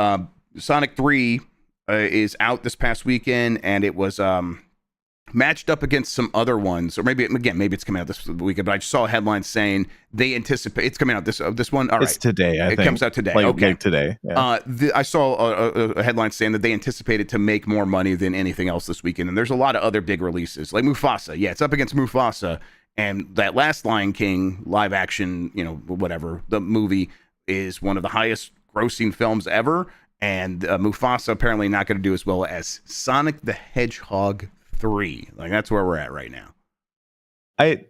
Sonic 3 is out this past weekend, and it was matched up against some other ones, or maybe it's coming out this weekend, but I just saw a headline saying they anticipate it's coming out this one. All right, it's today. I think it comes out today. Okay, today. Yeah. I saw a headline saying that they anticipated to make more money than anything else this weekend, and there's a lot of other big releases like Mufasa. Yeah, it's up against Mufasa, and that last Lion King live action, whatever, the movie is one of the highest grossing films ever, and Mufasa apparently not going to do as well as Sonic the Hedgehog 3. Like, that's where we're at right now. I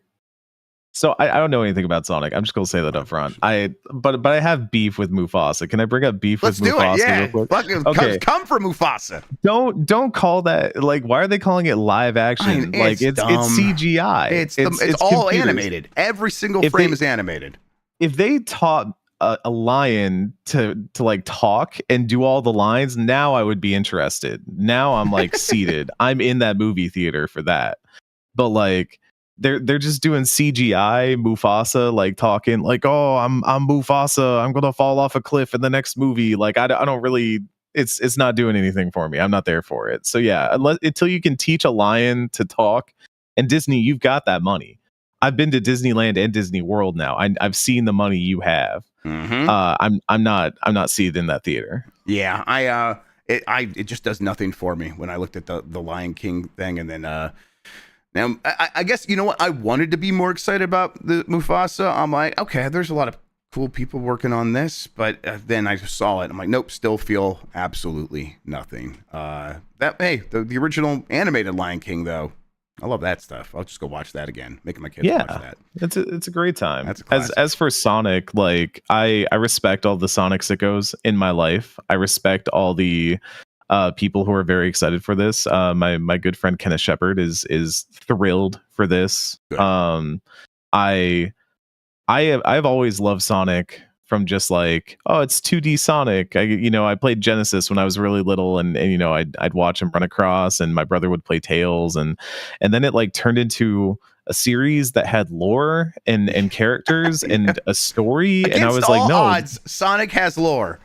don't know anything about Sonic. I'm just gonna say that up front. But I have beef with Mufasa. Can I bring up beef with Mufasa? Let's do it. Yeah. Real quick? Okay. Come for Mufasa. Don't call that, like, why are they calling it live action? It's CGI. It's all animated. Every single frame is animated. If they taught a lion to like talk and do all the lines, now I would be interested. Now I'm like seated. I'm in that movie theater for that. But like they're just doing CGI Mufasa, like talking like, oh, I'm Mufasa, I'm gonna fall off a cliff in the next movie. Like I don't really, it's not doing anything for me. I'm not there for it. So yeah, until you can teach a lion to talk, and Disney, you've got that money. I've been to Disneyland and Disney World now. I've seen the money you have. I'm not seated in that theater. Yeah, it just does nothing for me when I looked at the Lion King thing, and then now I guess you know what, I wanted to be more excited about the Mufasa. I'm like, okay, there's a lot of cool people working on this, but then I saw it. I'm like, nope, still feel absolutely nothing. The original animated Lion King though. I love that stuff. I'll just go watch that again. Making my kids watch that. It's a great time. That's a classic. As for Sonic, like I respect all the Sonic sickos in my life. I respect all the people who are very excited for this. My good friend Kenneth Shepard is thrilled for this. Good. I've always loved Sonic from just like, oh, it's 2D Sonic. I played Genesis when I was really little, and I'd watch him run across, and my brother would play Tails, and then it like turned into a series that had lore and characters and a story. Against and I was all like, no, odds, Sonic has lore.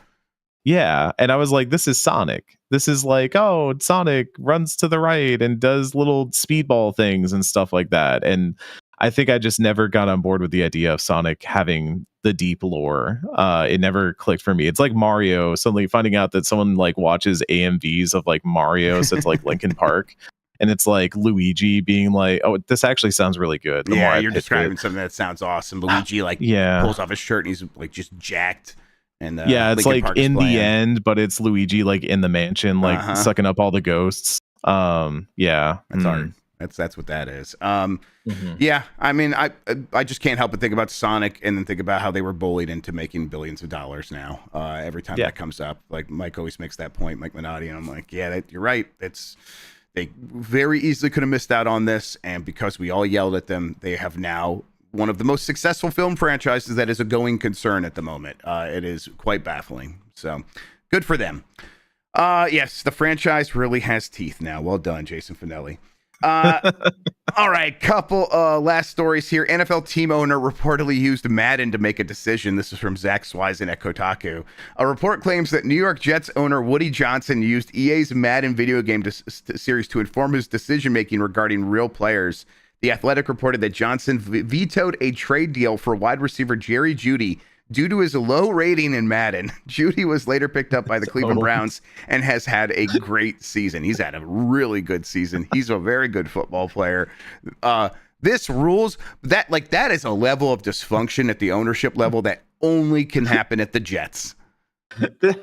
Yeah, and I was like, this is Sonic. This is like, oh, Sonic runs to the right and does little speedball things and stuff like that. And I think I just never got on board with the idea of Sonic having the deep lore. It never clicked for me. It's like Mario, suddenly finding out that someone like watches AMVs of like Mario, so it's like Linkin Park, and it's like Luigi being like, oh, this actually sounds really good. Yeah, you're describing something that sounds awesome. Luigi pulls off his shirt and he's like just jacked. And it's Linkin like Park in the end, but it's Luigi like in the mansion, like sucking up all the ghosts. That's art. That's what that is. Yeah, I mean, I just can't help but think about Sonic and then think about how they were bullied into making billions of dollars now. Every time that comes up, like Mike always makes that point, Mike Minotti, and I'm like, yeah, you're right. They very easily could have missed out on this, and because we all yelled at them, they have now one of the most successful film franchises that is a going concern at the moment. It is quite baffling. So good for them. Yes, the franchise really has teeth now. Well done, Jason Finelli. All right, couple last stories here. NFL team owner reportedly used Madden to make a decision. This is from Zach Swisen at Kotaku. A report claims that New York Jets owner Woody Johnson used EA's Madden video game series to inform his decision-making regarding real players. The Athletic reported that Johnson vetoed a trade deal for wide receiver Jerry Jeudy due to his low rating in Madden. Jeudy was later picked up by the Cleveland Browns and has had a great season. He's had a really good season. He's a very good football player. this rules. That is a level of dysfunction at the ownership level that only can happen at the Jets.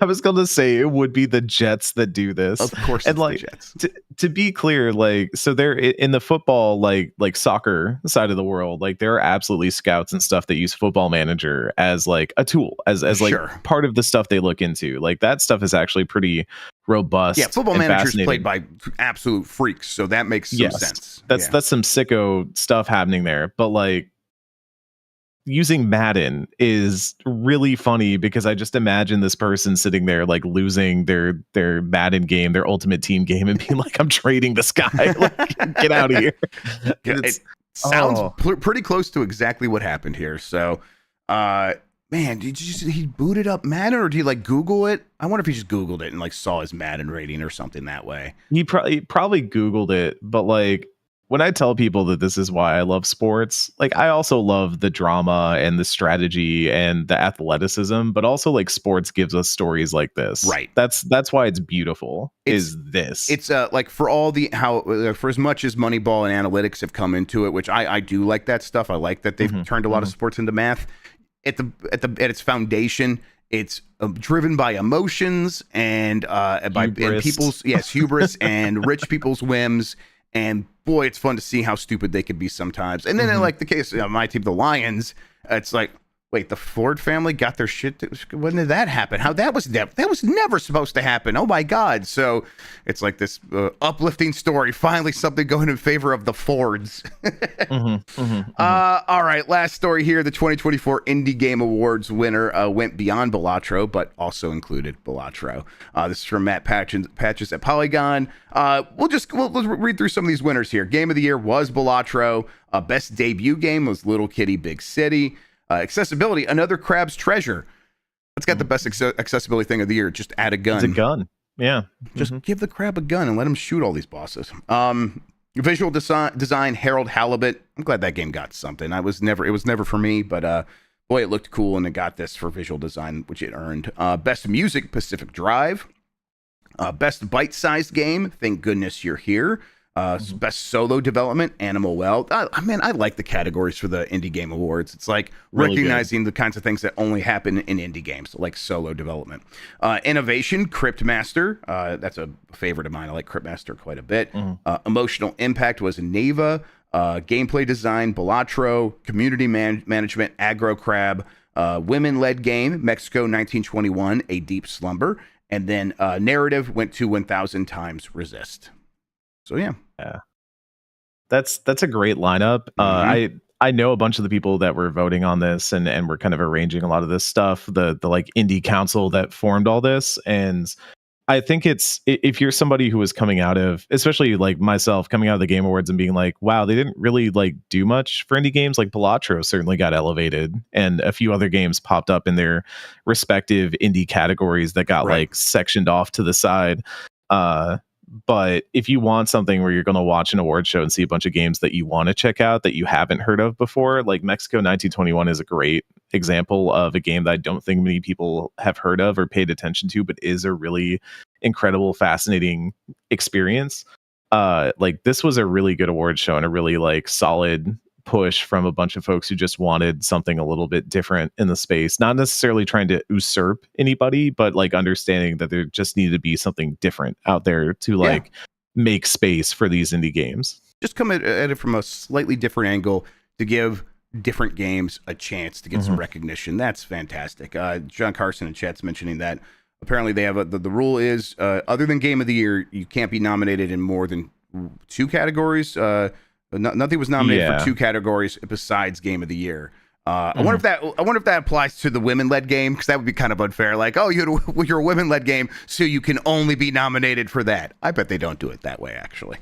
I was gonna say it would be the Jets that do this. Of course, and it's like the Jets. to be clear, like so they're in the football like soccer side of the world. Like there are absolutely scouts and stuff that use Football Manager as like a tool, as like part of the stuff they look into. Like that stuff is actually pretty robust. Yeah, Football Manager is played by absolute freaks, so that makes some sense. That's some sicko stuff happening there, but like. Using Madden is really funny because I just imagine this person sitting there like losing their Madden game, their ultimate team game, and being like, "I'm trading this guy. Like, get out of here." It sounds pretty close to exactly what happened here. So, man, did he booted up Madden, or did he like Google it? I wonder if he just Googled it and like saw his Madden rating or something that way. He probably Googled it, but like. When I tell people that this is why I love sports, like I also love the drama and the strategy and the athleticism, but also like sports gives us stories like this. Right. That's why it's beautiful. It's like for all the for as much as Moneyball and analytics have come into it, which I do like that stuff. I like that they've turned a lot of sports into math. At its foundation, it's driven by emotions and by people's hubris and rich people's whims. And boy, it's fun to see how stupid they could be sometimes. And then in like the case of my team, the Lions, it's like, wait, the Ford family got their shit. When did that happen? That was never supposed to happen. Oh my God. So it's like this uplifting story. Finally, something going in favor of the Fords. All right. Last story here. The 2024 Indie Game Awards winner went beyond Balatro, but also included Balatro. This is from Matt Patches at Polygon. We'll read through some of these winners here. Game of the year was Balatro. Best debut game was Little Kitty Big City. Accessibility, Another Crab's Treasure. That's got the best accessibility thing of the year. Just add a gun. It's a gun. Yeah. Just give the crab a gun and let him shoot all these bosses. Visual design, Harold Halibut. I'm glad that game got something. It was never for me, but boy, it looked cool and it got this for visual design, which it earned. Best music, Pacific Drive. Best bite-sized game, Thank Goodness You're Here. Best solo development, Animal Well. I like the categories for the Indie Game Awards. It's like really recognizing the kinds of things that only happen in indie games, like solo development. Innovation, Cryptmaster. That's a favorite of mine. I like Cryptmaster quite a bit. Emotional impact was Neva. Gameplay design, Balatro. Community management, Aggro Crab. Women-led game, Mexico 1921, A Deep Slumber. And then narrative went to 1000 Times Resist. So yeah, that's a great lineup. I know a bunch of the people that were voting on this, and we're kind of arranging a lot of this stuff. The like indie council that formed all this, and I think it's if you're somebody who was coming out of, especially like myself, coming out of the Game Awards and being like, wow, they didn't really like do much for indie games. Like Balatro certainly got elevated, and a few other games popped up in their respective indie categories that got like sectioned off to the side. But if you want something where you're going to watch an award show and see a bunch of games that you want to check out that you haven't heard of before, like Mexico 1921 is a great example of a game that I don't think many people have heard of or paid attention to, but is a really incredible, fascinating experience. Like this was a really good award show and a really like solid push from a bunch of folks who just wanted something a little bit different in the space, not necessarily trying to usurp anybody, but like understanding that there just needed to be something different out there to like make space for these indie games. Just come at it from a slightly different angle to give different games a chance to get some recognition. That's fantastic. John Carson in chat's mentioning that apparently they have the rule is other than Game of the Year, you can't be nominated in more than 2 categories. Nothing was nominated for 2 categories besides Game of the Year. I wonder if that applies to the women-led game, because that would be kind of unfair. Like, oh, you're a women-led game, so you can only be nominated for that. I bet they don't do it that way, actually.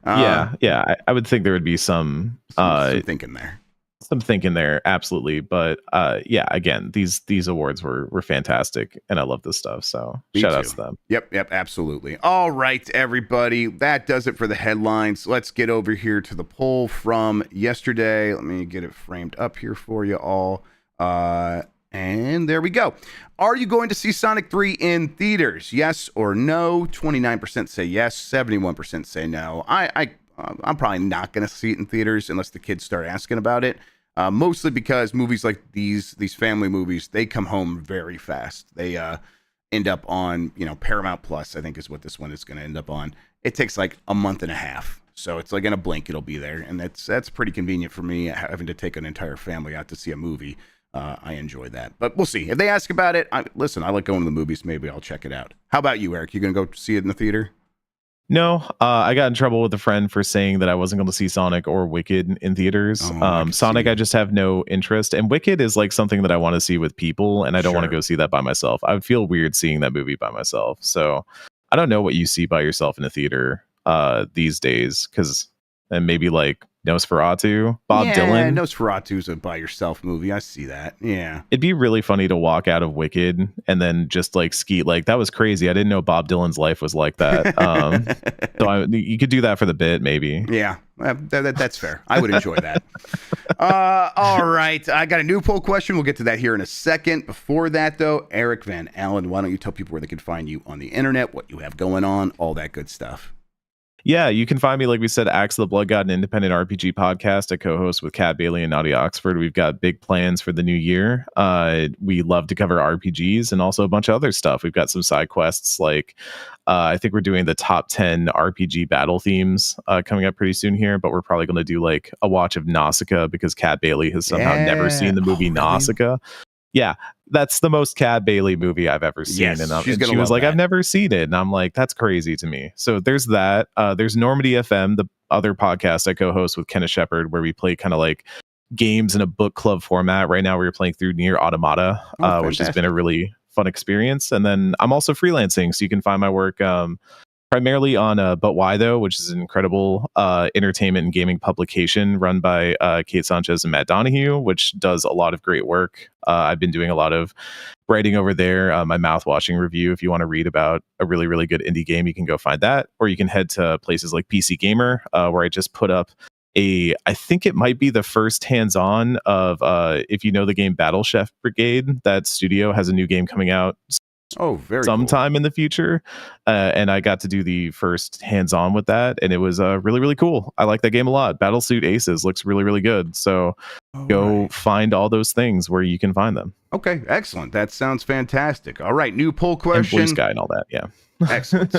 I would think there would be some thinking there. Some thinking there, absolutely. But again, these awards were fantastic, and I love this stuff. So shout out to them. Yep, absolutely. All right, everybody, that does it for the headlines. Let's get over here to the poll from yesterday. Let me get it framed up here for you all. And there we go. Are you going to see Sonic 3 in theaters? Yes or no? 29% say yes. 71% say no. I'm probably not going to see it in theaters unless the kids start asking about it. Mostly because movies like these family movies, they come home very fast. They end up on, Paramount Plus, I think is what this one is going to end up on. It takes like a month and a half. So it's like in a blink, it'll be there. And that's pretty convenient for me, having to take an entire family out to see a movie. I enjoy that. But we'll see. If they ask about it, I like going to the movies. Maybe I'll check it out. How about you, Eric? You going to go see it in the theater? No, I got in trouble with a friend for saying that I wasn't going to see Sonic or Wicked in theaters. Sonic, I just have no interest. And Wicked is like something that I want to see with people, and I don't want to go see that by myself. I would feel weird seeing that movie by myself. So I don't know what you see by yourself in a theater these days, and maybe like Nosferatu, Bob Dylan. Nosferatu's a by yourself movie. I see that. Yeah, it'd be really funny to walk out of Wicked and then just like ski. Like, that was crazy. I didn't know Bob Dylan's life was like that. So you could do that for the bit, maybe. Yeah, that's fair. I would enjoy that. All right, I got a new poll question. We'll get to that here in a second. Before that, though, Eric Van Allen, why don't you tell people where they can find you on the internet, what you have going on, all that good stuff. Yeah, you can find me, like we said, Axe of the Blood God, an independent RPG podcast. I co-host with Kat Bailey and Nadia Oxford. We've got big plans for the new year. We love to cover RPGs and also a bunch of other stuff. We've got some side quests, like I think we're doing the top 10 RPG battle themes coming up pretty soon here, but we're probably going to do like a watch of Nausicaa because Kat Bailey has somehow never seen the movie Nausicaa. Yeah, that's the most Kat Bailey movie I've ever seen. Yes, and she was like, I've never seen it. And I'm like, that's crazy to me. So there's that. There's Normandy FM, the other podcast I co-host with Kenneth Shepard, where we play kind of like games in a book club format. Right now we're playing through Nier Automata, which has been a really fun experience. And then I'm also freelancing, so you can find my work primarily on But Why Though, which is an incredible entertainment and gaming publication run by Kate Sanchez and Matt Donahue, which does a lot of great work. I've been doing a lot of writing over there. My mouthwashing review, if you want to read about a really, really good indie game, you can go find that. Or you can head to places like PC Gamer, where I just put up I think it might be the first hands-on of, if you know the game Battle Chef Brigade, that studio has a new game coming out sometime in the future, and I got to do the first hands-on with that, and it was really, really cool. I like that game a lot. Battlesuit Aces looks really, really good, so find all those things where you can find them. Okay, excellent. That sounds fantastic. All right, new poll question. And Blue Sky and all that, yeah. Excellent.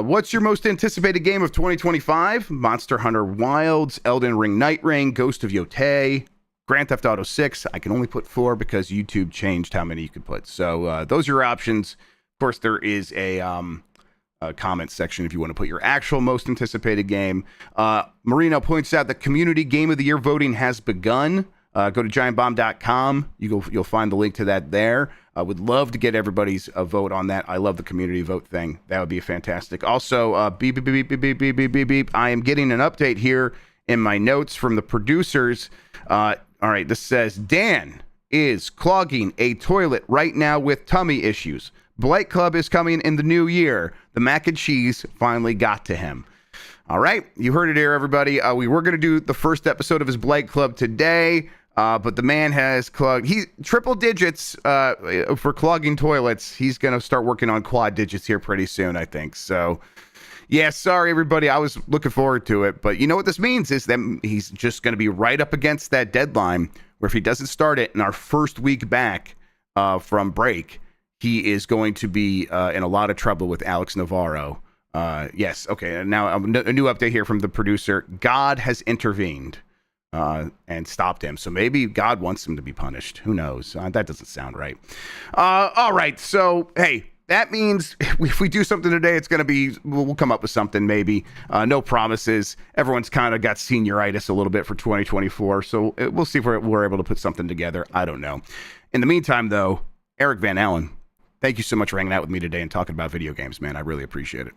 What's your most anticipated game of 2025? Monster Hunter Wilds, Elden Ring Night Ring, Ghost of Yotei, Grand Theft Auto 6. I can only put 4 because YouTube changed how many you could put. So those are your options. Of course, there is a comment section if you want to put your actual most anticipated game. Marino points out that community game of the year voting has begun. Go to giantbomb.com. You'll find the link to that there. I would love to get everybody's vote on that. I love the community vote thing. That would be fantastic. Also, beep, beep, beep, beep, beep, beep, beep, beep, beep. I am getting an update here in my notes from the producers. All right, this says, Dan is clogging a toilet right now with tummy issues. Blight Club is coming in the new year. The mac and cheese finally got to him. All right, you heard it here, everybody. We were going to do the first episode of his Blight Club today, but the man has clogged. Triple digits for clogging toilets. He's going to start working on quad digits here pretty soon, I think. So, yeah, sorry, everybody. I was looking forward to it. But you know what this means is that he's just going to be right up against that deadline where if he doesn't start it in our first week back from break, he is going to be in a lot of trouble with Alex Navarro. Yes. Okay. Now a new update here from the producer. God has intervened and stopped him. So maybe God wants him to be punished. Who knows? That doesn't sound right. All right. So, hey, that means if we do something today, it's going to be, we'll come up with something maybe. No promises. Everyone's kind of got senioritis a little bit for 2024. So we'll see if we're able to put something together. I don't know. In the meantime, though, Eric Van Allen, thank you so much for hanging out with me today and talking about video games, man. I really appreciate it.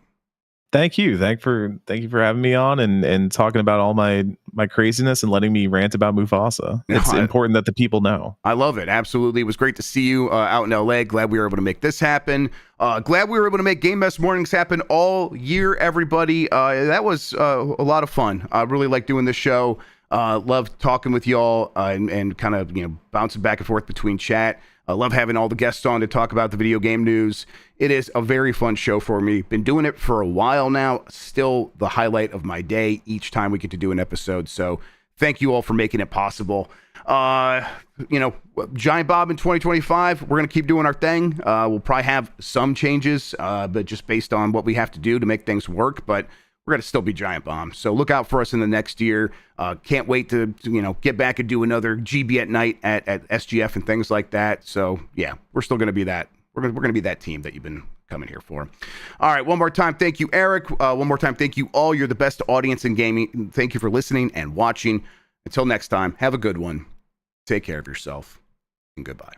Thank you. Thank you for having me on and talking about all my craziness and letting me rant about Mufasa. It's important that the people know. I love it. Absolutely. It was great to see you out in LA. Glad we were able to make this happen. Glad we were able to make Game Mess Mornings happen all year, everybody. That was a lot of fun. I really like doing this show. Love talking with y'all and kind of, bouncing back and forth between chat. I love having all the guests on to talk about the video game news. It is a very fun show for me. Been doing it for a while now. Still the highlight of my day each time we get to do an episode. So thank you all for making it possible. Giant Bomb in 2025, we're going to keep doing our thing. We'll probably have some changes, but just based on what we have to do to make things work. But we're going to still be Giant Bomb. So look out for us in the next year. Can't wait to get back and do another GB at night at SGF and things like that. So yeah, we're still going to be that. We're going to be that team that you've been coming here for. All right. One more time. Thank you, Eric. One more time. Thank you all. You're the best audience in gaming. Thank you for listening and watching. Until next time, have a good one. Take care of yourself and goodbye.